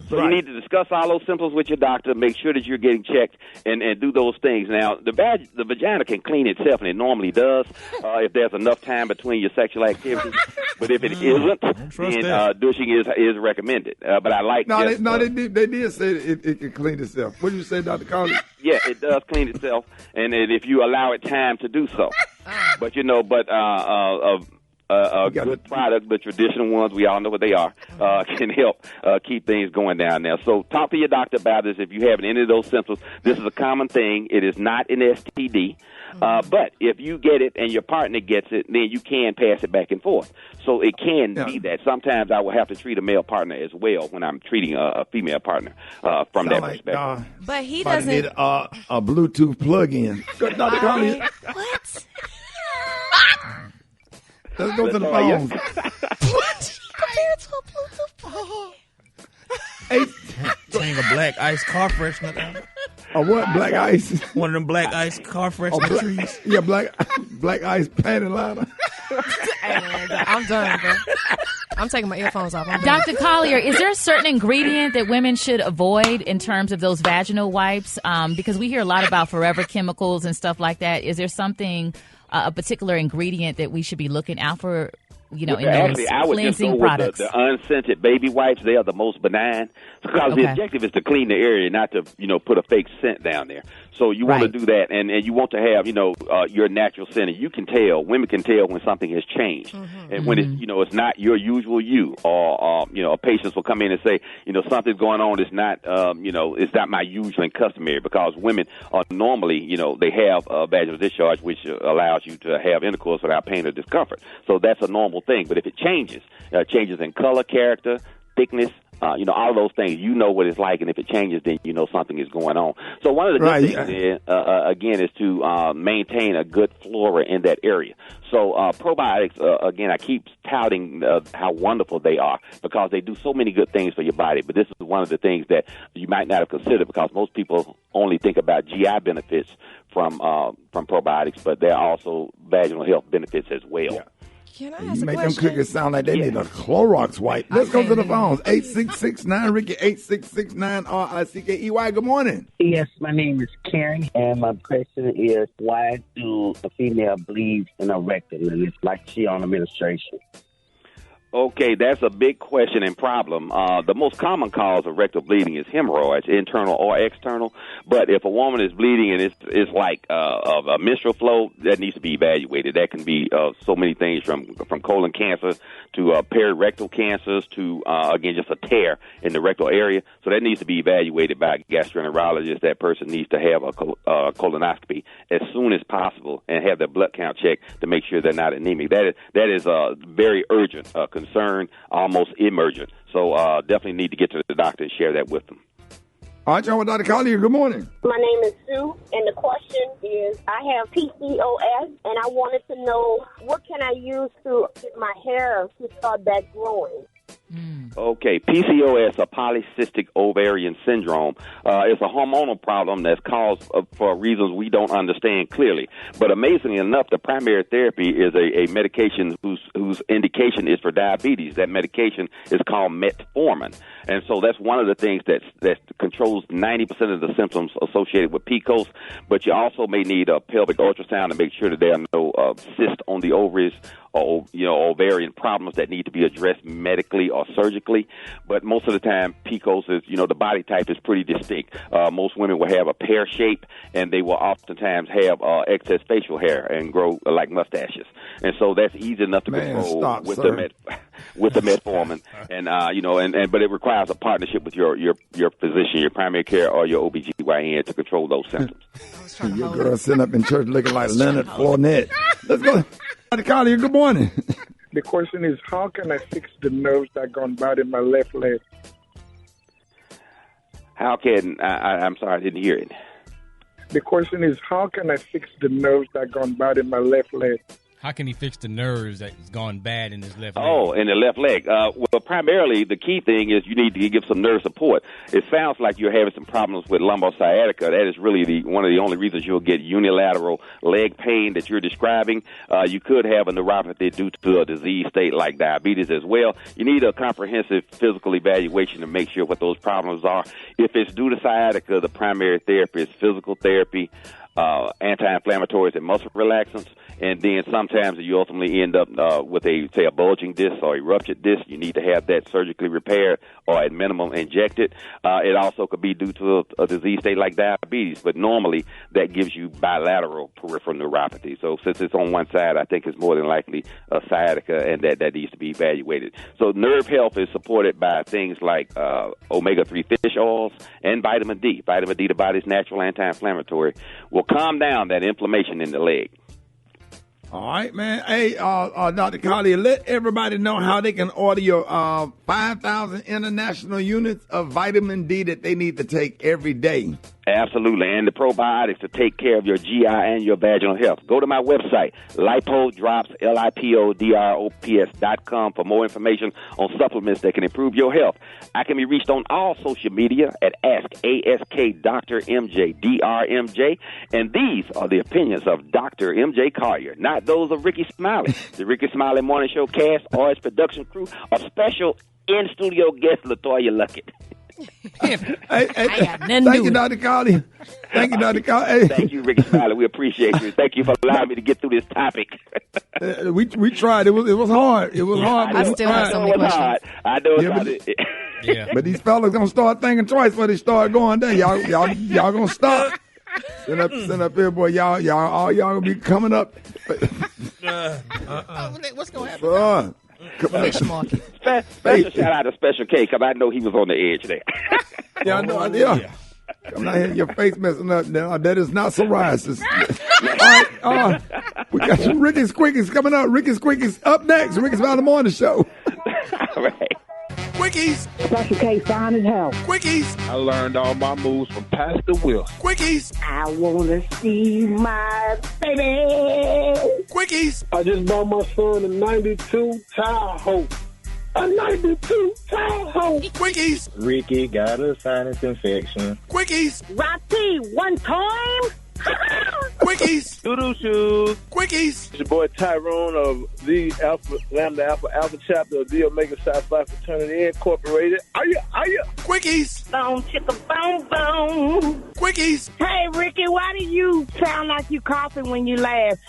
So you need to discuss all those symptoms with your doctor, make sure that you're getting checked, and do those things. Now, the vagina can clean itself, and it normally does if there's enough time between your sexual activity. But if it isn't, then douching is recommended. But I like they did say it can clean itself. What did you say, Dr. Collins? Yeah, it does clean itself, and if you allow it time to do so. But, a good product, the traditional ones, we all know what they are, can help keep things going down there. So talk to your doctor about this if you have any of those symptoms. This is a common thing. It is not an STD. But if you get it and your partner gets it, then you can pass it back and forth. So it can be that. Sometimes I will have to treat a male partner as well when I'm treating a female partner from that perspective. But he doesn't need a Bluetooth plug-in. Dr. Collins. What? Let's go to the phone. What? Compared to a Bluetooth plug-in? Thing of black ice car freshener. A what? Black ice? One of them black ice car freshener trees. Yeah, black ice panty liner. I'm done, bro. I'm taking my earphones off. Dr. Collier, is there a certain ingredient that women should avoid in terms of those vaginal wipes? Because we hear a lot about forever chemicals and stuff like that. Is there something, a particular ingredient that we should be looking out for, in those I would just go products? with the unscented baby wipes. They are the most benign because the objective is to clean the area, not to, put a fake scent down there. So you want to do that, and you want to have, your natural scent. And you can tell, women can tell when something has changed. And when it's, it's not your usual you, or, patients will come in and say, something's going on. It's not, it's not my usual and customary, because women are normally, they have vaginal discharge, which allows you to have intercourse without pain or discomfort. So that's a normal thing. But if it changes in color, character, thickness, all of those things, what it's like, and if it changes, then something is going on. So one of the good things is, again, is to maintain a good flora in that area. So probiotics, again, I keep touting how wonderful they are, because they do so many good things for your body. But this is one of the things that you might not have considered, because most people only think about GI benefits from probiotics, but there are also vaginal health benefits as well. Yeah. Can I you ask a make question? them cookies sound like they need a Clorox wipe. Let's go to the phones. 8669 Ricky, 8669 RICKEY. Good morning. Yes, my name is Karen, and my question is, why do a female bleed in a rectum, and it's like she on administration? Okay, that's a big question and problem. The most common cause of rectal bleeding is hemorrhoids, internal or external. But if a woman is bleeding and it's like a menstrual flow, that needs to be evaluated. That can be so many things, from colon cancer to perirectal cancers to, again, just a tear in the rectal area. So that needs to be evaluated by a gastroenterologist. That person needs to have a colonoscopy as soon as possible and have their blood count checked to make sure they're not anemic. That is very urgent concern, almost emergent. So definitely need to get to the doctor and share that with them. All right, y'all, with Dr. Collier. Good morning. My name is Sue, and the question is, I have PCOS, and I wanted to know, what can I use to get my hair to start back growing? Okay, PCOS, or polycystic ovarian syndrome, is a hormonal problem that's caused for reasons we don't understand clearly. But amazingly enough, the primary therapy is a medication whose indication is for diabetes. That medication is called metformin. And so that's one of the things that controls 90% of the symptoms associated with PCOS. But you also may need a pelvic ultrasound to make sure that there are no cysts on the ovaries, or ovarian problems that need to be addressed medically or surgically. But most of the time, PCOS is, the body type is pretty distinct. Most women will have a pear shape, and they will oftentimes have excess facial hair and grow like mustaches. And so that's easy enough to control with the metformin. And but it requires a partnership with your physician, your primary care, or your OBGYN to control those symptoms. Your girl sitting up in church looking like Leonard Fournette. Let's go. Dr. Collier, good morning. The question is, how can I fix the nerves that gone bad in my left leg? How can I'm sorry, I didn't hear it. The question is, how can I fix the nerves that gone bad in my left leg? How can he fix the nerves that's gone bad in his left leg? Oh, in the left leg. Well, primarily, the key thing is you need to give some nerve support. It sounds like you're having some problems with lumbar sciatica. That is really one of the only reasons you'll get unilateral leg pain that you're describing. You could have a neuropathy due to a disease state like diabetes as well. You need a comprehensive physical evaluation to make sure what those problems are. If it's due to sciatica, the primary therapy is physical therapy, anti-inflammatories and muscle relaxants, and then sometimes you ultimately end up with a bulging disc or a ruptured disc. You need to have that surgically repaired or at minimum injected. It also could be due to a disease state like diabetes, but normally that gives you bilateral peripheral neuropathy. So since it's on one side, I think it's more than likely a sciatica, and that needs to be evaluated. So nerve health is supported by things like omega-3 fish oils and vitamin D. Vitamin D, the body's natural anti-inflammatory, will calm down that inflammation in the leg. All right, man. Hey, Dr. Collier, let everybody know how they can order your 5,000 international units of vitamin D that they need to take every day. Absolutely, and the probiotics to take care of your GI and your vaginal health. Go to my website, lipodrops, lipodrops.com for more information on supplements that can improve your health. I can be reached on all social media at Ask Dr. MJ, DRMJ, and these are the opinions of Dr. MJ Collier, not those of Rickey Smiley. The Rickey Smiley Morning Show cast or its production crew are special in-studio guest Latoya Luckett. Thank you, Dr. Collier. Thank you, Dr. Collier. Thank you, Rickey Smiley. We appreciate you. Thank you for allowing me to get through this topic. We tried. It was hard. It was hard. I still have so many questions. I know it's hard. Yeah. But these fellas gonna start thinking twice before they start going there. Y'all gonna stop. Send up here, boy. Y'all gonna be coming up. What's gonna happen? Special shout out to Special K, because I know he was on the edge there. Yeah, I know. Yeah. I'm not hitting your face messing up now. That is not psoriasis. All right, we got some Rickey's Quickies coming up. Rickey's Quickies up next. Rickey's Smiley Morning Show. All right. Quickies. Special K, fine as hell. Quickies. I learned all my moves from Pastor Will. Quickies. I wanna see my baby. Quickies. I just bought my son a 92 Tahoe. A 92 Tahoe. Quickies. Ricky got a sinus infection. Quickies. Rocky, one time. Quickies. Doodoo shoes. Quickies. It's your boy Tyrone of the Lambda Alpha chapter of the Omega Psi Phi Fraternity Incorporated. Are you? Quickies. Boom, chicka, boom, boom. Quickies. Hey, Ricky, why do you sound like you coughing when you laugh?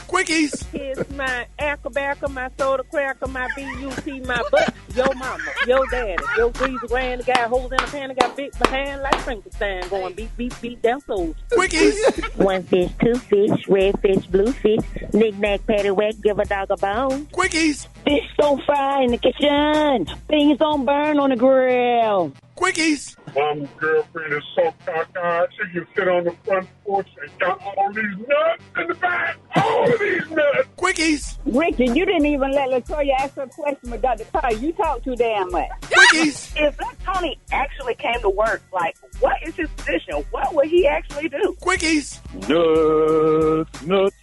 Quickies. It's my acrobatica, my soda cracker, my BUP, my butt, your mama, your daddy, your greasy granny, got holes in the pan, got big behind like Frankenstein, going beat, beat, beat down souls. Quickies. One fish, two fish, red fish, blue fish, knick-knack, paddywhack, give a dog a bone. Quickies. Fish don't fry in the kitchen, beans don't burn on the grill. Quickies. Mama's girlfriend is so cockeyed, she can sit on the front porch and got all these nuts in the back. All of these nuts. Quickies. Ricky, you didn't even let Latoya ask her question with Dr. Carr. You talk too damn much. Quickies. If that Tony actually came to work, like, what is his position? What would he actually do? Quickies. Nuts,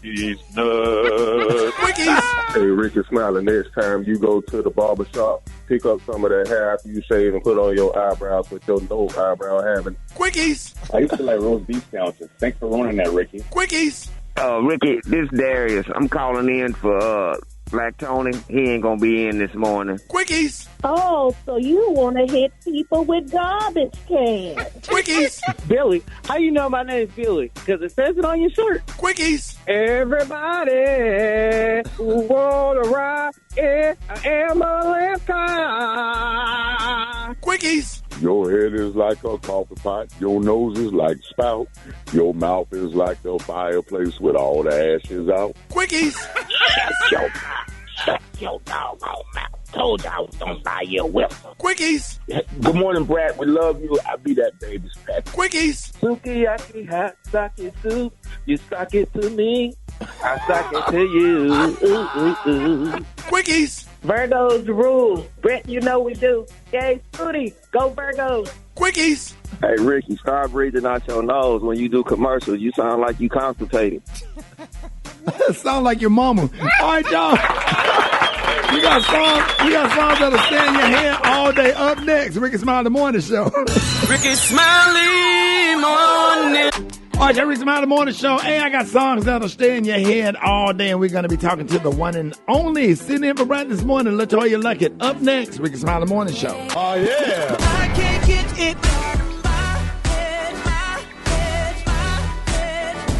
these nuts. Quickies. Hey, Ricky Smiley, next time you go to the barbershop, pick up some of that hair after you shave and put on your eyebrows with your no eyebrow having. Quickies. I used to like roast beef sandwiches. Thanks for ruining that, Ricky. Quickies. Ricky, this Darius. I'm calling in for Black Tony. He ain't gonna be in this morning. Quickies. Oh, so you want to hit people with garbage cans. Quickies. Billy, how you know my name's Billy? Because it says it on your shirt. Quickies. Everybody who wanna ride in an ambulance car. Quickies. Your head is like a coffee pot. Your nose is like spout. Your mouth is like the fireplace with all the ashes out. Quickies. Shut your doggone mouth. Told you I was gonna buy you a whip. Quickies. Good morning, Brad. We love you. I'll be that baby's pet. Quickies. Sukiyaki hot sake soup. You sock it to me. I sock it to you. Ooh, ooh, ooh. Quickies. Virgos rule. Brett, you know we do. Yay, Scooty. Go Virgos. Quickies. Hey, Ricky, start breathing out your nose when you do commercials. You sound like you constipated. Sound like your mama. All right, y'all. We got songs that'll stay in your head all day. Up next, Rickey Smiley Morning Show. Rickey Smiley Morning. All right, Rickey Smiley Morning Show. Hey, I got songs that'll stay in your head all day, and we're going to be talking to the one and only sitting in for Brad this morning, Latoya Luckett. Up next, Rickey Smiley Morning Show. Oh, yeah. I can't get it.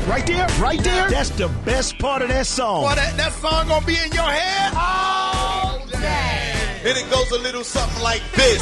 Right there, right there. That's the best part of that song. Boy, that song gonna be in your head all day. And it goes a little something like this.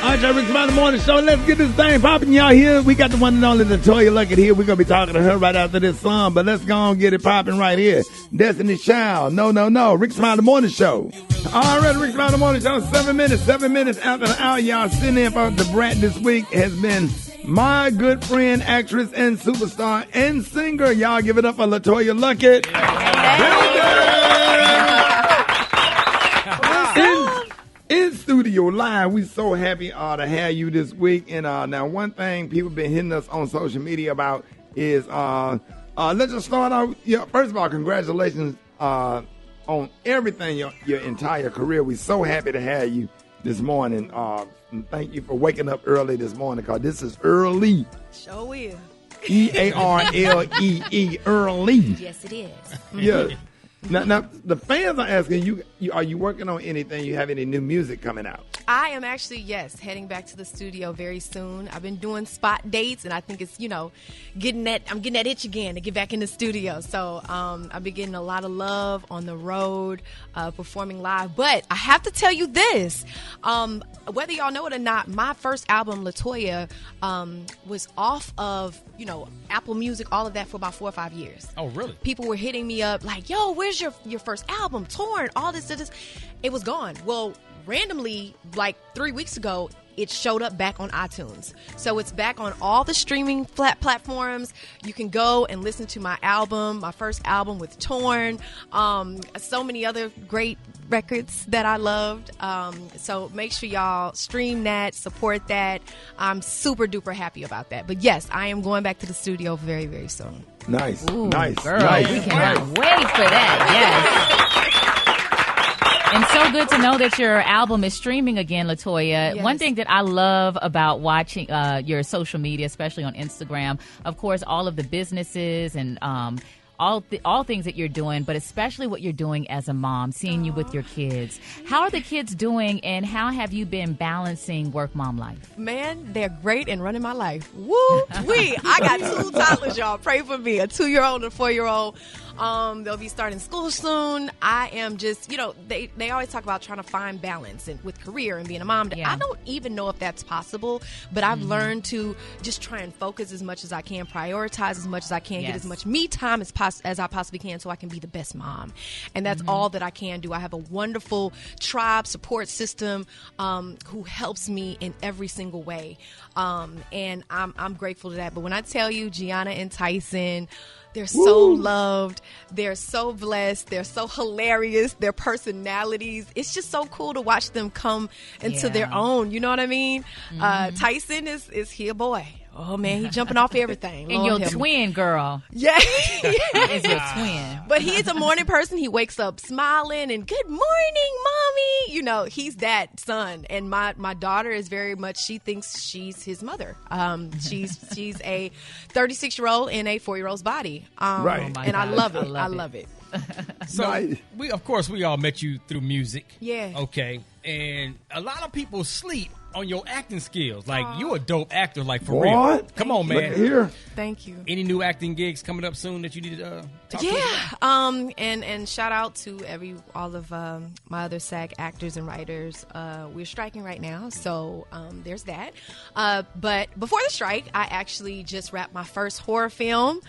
All right, Rickey Smiley Morning Show. Let's get this thing popping, y'all. Here we got the one and only Latoya Luckett here. We're gonna be talking to her right after this song, but let's go and get it popping right here. Destiny Child, no. Rickey Smiley Morning Show. All right, Rickey Smiley Morning Show. 7 minutes after the hour, y'all. Sitting in for the Brat this week has been my good friend, actress and superstar and singer. Y'all give it up for Latoya Luckett. In studio live, we so happy to have you this week. And now one thing people been hitting us on social media about is let's just start out. Yeah, first of all, congratulations on everything your entire career. We're so happy to have you this morning. And thank you for waking up early this morning, because this is early. Sure will. EARLEE, early. Yes, it is. Yeah. Now, the fans are asking you, are you working on anything? You have any new music coming out? I am actually, yes, heading back to the studio very soon. I've been doing spot dates, and I think it's, I'm getting that itch again to get back in the studio. So I've been getting a lot of love on the road, performing live. But I have to tell you this, whether y'all know it or not, my first album, Latoya, was off of, Apple Music, all of that for about 4 or 5 years. Oh, really? People were hitting me up like, yo, where's your first album, Torn, all this. It was gone. Well, randomly, like 3 weeks ago, it showed up back on iTunes. So it's back on all the streaming platforms. You can go and listen to my album, my first album with Torn, so many other great records that I loved. So make sure y'all stream that, support that. I'm super duper happy about that. But yes, I am going back to the studio very, very soon. Nice. Ooh, nice. Girl, nice. we cannot wait for that. Yes. And so good to know that your album is streaming again, Latoya. Yes. One thing that I love about watching your social media, especially on Instagram, of course, all of the businesses and all things that you're doing, but especially what you're doing as a mom, seeing you with your kids. How are the kids doing, and how have you been balancing work-mom life? Man, they're great and running my life. Woo-wee! I got 2 toddlers, y'all. Pray for me. A 2-year-old and a 4-year-old. They'll be starting school soon. I am just, they always talk about trying to find balance with career and being a mom. Yeah. I don't even know if that's possible, but I've learned to just try and focus as much as I can, prioritize as much as I can, get as much me time as I possibly can so I can be the best mom. And that's all that I can do. I have a wonderful tribe support system who helps me in every single way. And I'm grateful to that. But when I tell you, Gianna and Tyson, they're so loved. They're so blessed. They're so hilarious. Their personalities. It's just so cool to watch them come into their own. You know what I mean? Tyson is he a boy. Oh, man, he's jumping off everything. And your twin, girl. Yeah. Is your twin. But he's a morning person. He wakes up smiling and, good morning, mommy. He's that son. And my daughter is very much, she thinks she's his mother. She's a 36-year-old in a 4-year-old's body. Right. And God. I love it. I love it. So, we all met you through music. Yeah. Okay. And a lot of people sleep on your acting skills. Like, you a dope actor, like, for real. Come on, man. Look here. Thank you. Any new acting gigs coming up soon that you need to talk to us about? And shout out to all of my other SAG actors and writers. We're striking right now, so there's that. But before the strike, I actually just wrapped my first horror film.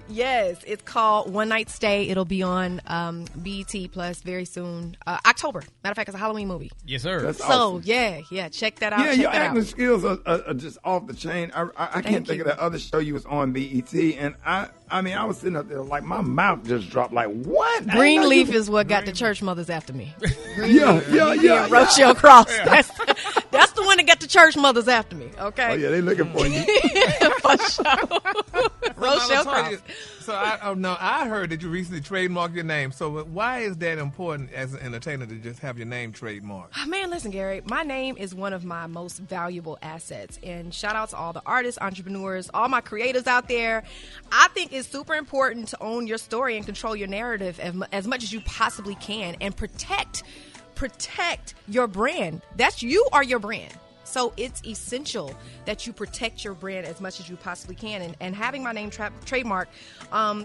Yes, it's called One Night Stay. It'll be on BET Plus very soon. October. Matter of fact, it's a Halloween movie. Yes, sir. That's so awesome. yeah. Yeah, check that out. Yeah, check your that acting out. skills are just off the chain. I can't think of that other show you was on, BET, and I mean, I was sitting up there like my mouth just dropped. Like what? Greenleaf is what got the church mothers after me. Yeah. Rochelle Cross. That's the one that got the church mothers after me. Okay. Oh yeah, they looking for you. For sure. Rochelle Cross. So I heard that you recently trademarked your name. So why is that important as an entertainer to just have your name trademarked? Oh, man, listen, Gary, my name is one of my most valuable assets. And shout out to all the artists, entrepreneurs, all my creators out there. I think it's super important to own your story and control your narrative as much as you possibly can and protect your brand. You are your brand. So it's essential that you protect your brand as much as you possibly can. And having my name trademark,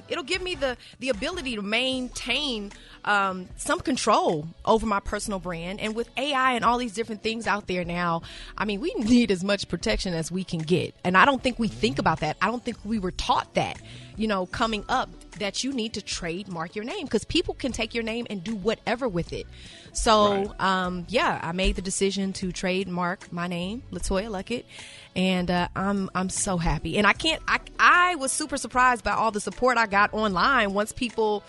it'll give me the ability to maintain some control over my personal brand. And with AI and all these different things out there now, I mean, we need as much protection as we can get. And I don't think we think about that. I don't think we were taught that, coming up, that you need to trademark your name because people can take your name and do whatever with it. So, I made the decision to trademark my name, Latoya Luckett, and I'm so happy. And I was super surprised by all the support I got online once people,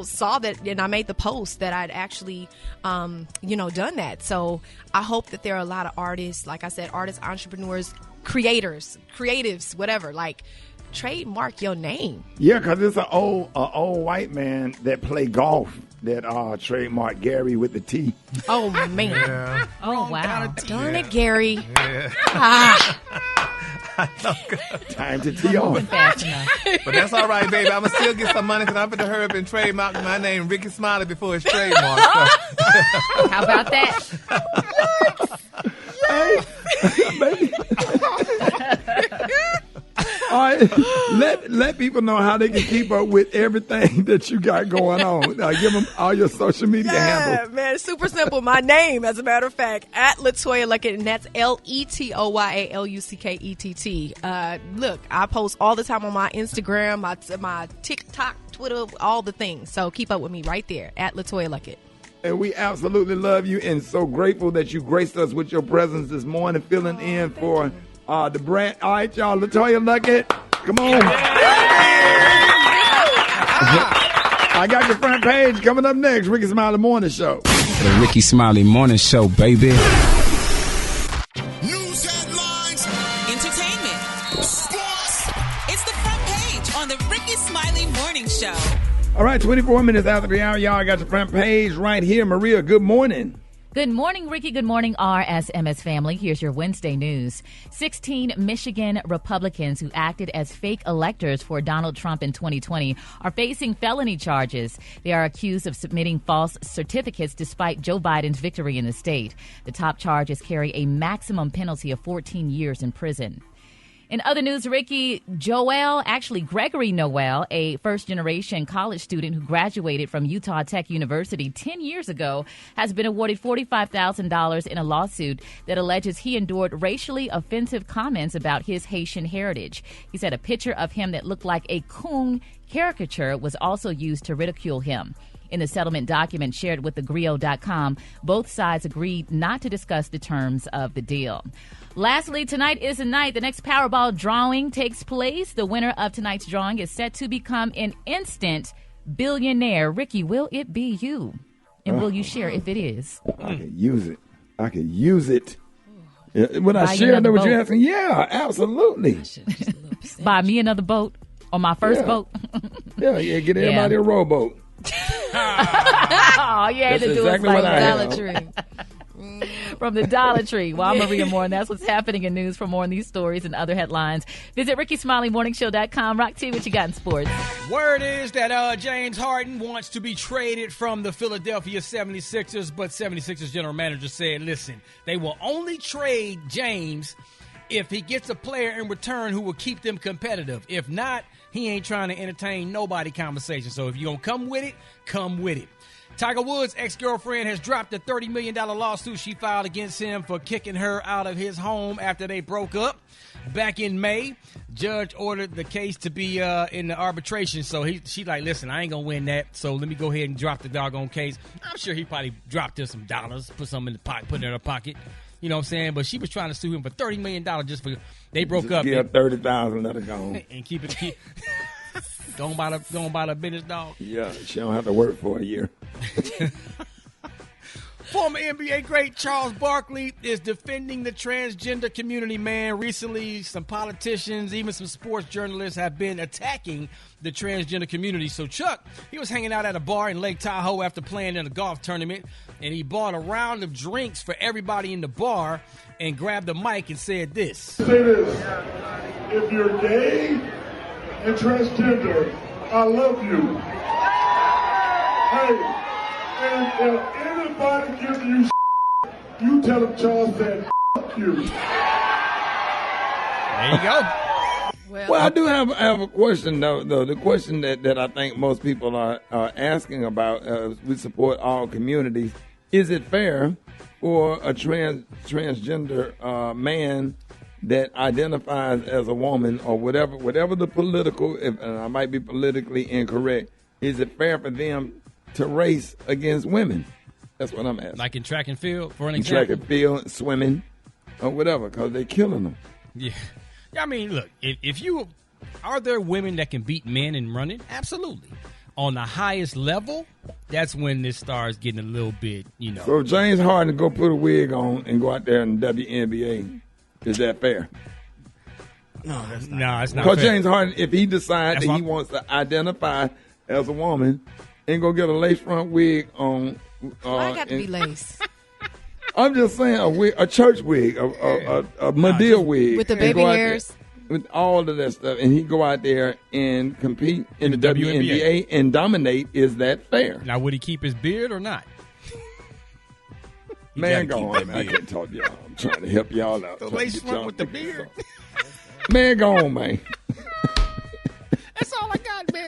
saw that, and I made the post that I'd actually, done that. So I hope that there are a lot of artists, like I said, artists, entrepreneurs, creators, creatives, whatever, like, trademark your name. Yeah, because it's an old white man that play golf that trademarked Gary with the T. Oh, man. Yeah. Oh, wow. Darn it, Gary. Yeah. Time to tee off. But that's all right, baby. I'm going to still get some money because I'm going to hurry up and trademark my name, Rickey Smiley, before it's trademarked. So. How about that? Hey, baby. All right, let people know how they can keep up with everything that you got going on. Give them all your social media handles. Yeah, man, it's super simple. My name, as a matter of fact, at Latoya Luckett, and that's Letoya Luckett. Look, I post all the time on my Instagram, my TikTok, Twitter, all the things. So keep up with me right there, at Latoya Luckett. And we absolutely love you and so grateful that you graced us with your presence this morning, filling in for the brand. All right, y'all, Latoya Luckett, come on. I got your front page coming up next. Rickey Smiley Morning Show. The Rickey Smiley Morning Show, baby. News headlines, Entertainment, sports. It's the front page on the Rickey Smiley Morning Show. All right, 24 minutes after the hour, y'all. I got your front page right here. Maria, good morning. Good morning, Ricky. Good morning, RSMS family. Here's your Wednesday news. 16 Michigan Republicans who acted as fake electors for Donald Trump in 2020 are facing felony charges. They are accused of submitting false certificates despite Joe Biden's victory in the state. The top charges carry a maximum penalty of 14 years in prison. In other news, Ricky, Gregory Noel, a first-generation college student who graduated from Utah Tech University 10 years ago, has been awarded $45,000 in a lawsuit that alleges he endured racially offensive comments about his Haitian heritage. He said a picture of him that looked like a coon caricature was also used to ridicule him. In the settlement document shared with thegrio.com, both sides agreed not to discuss the terms of the deal. Lastly, tonight is the night the next Powerball drawing takes place. The winner of tonight's drawing is set to become an instant billionaire. Ricky, will it be you? And will you share if it is? I could use it. Would I share that what you're asking? Yeah, absolutely. Buy me another boat on my first boat. Get everybody a rowboat. Oh, yeah, to do exactly it like Dollar Tree. From the Dollar Tree. Well, I'm Maria Moore, and that's what's happening in news. For more on these stories and other headlines, visit RickeySmileyMorningShow.com. Rock T, what you got in sports? Word is that James Harden wants to be traded from the Philadelphia 76ers, but 76ers general manager said, listen, they will only trade James if he gets a player in return who will keep them competitive. If not, he ain't trying to entertain nobody conversation. So if you're going to come with it, come with it. Tiger Woods' ex-girlfriend has dropped a $30 million lawsuit she filed against him for kicking her out of his home after they broke up back in May. Judge ordered the case to be in the arbitration. So she's like, listen, I ain't going to win that. So let me go ahead and drop the doggone case. I'm sure he probably dropped her some dollars, put some in the pocket, put it in her pocket. You know what I'm saying? But she was trying to sue him for $30 million just for they broke up. Yeah, 30,000, let it go. And keep going by the business, dog. Yeah, she don't have to work for a year. Former NBA great Charles Barkley is defending the transgender community, man. Recently, some politicians, even some sports journalists have been attacking the transgender community. So Chuck, he was hanging out at a bar in Lake Tahoe after playing in a golf tournament, and he bought a round of drinks for everybody in the bar and grabbed the mic and said this. Say this, if you're gay and transgender, I love you. Hey, and if anybody gives you you tell them Charles said you. There you go. Well, I do have a question, though. The question that I think most people are asking about, we support all communities, is it fair for a transgender man that identifies as a woman or whatever the political, and I might be politically incorrect, is it fair for them to race against women? That's what I'm asking. Like in track and field, for an example? Track and field, swimming, or whatever, because they're killing them. Yeah. I mean, look, are there women that can beat men in running? Absolutely. On the highest level, that's when this starts getting a little bit, So if James Harden go put a wig on and go out there in the WNBA, is that fair? No, it's not fair. Because James Harden, if he decides that he wants to identify as a woman and go get a lace front wig on. Why I got to be lace? I'm just saying a church wig, a Medea wig. With the baby hairs? With all of that stuff. And he go out there and compete in the WNBA and dominate. Is that fair? Now, would he keep his beard or not? Man, go on, man. I can't talk to y'all. I'm trying to help y'all out. The lace front with the beard? Man, go on, man. That's all I got, man.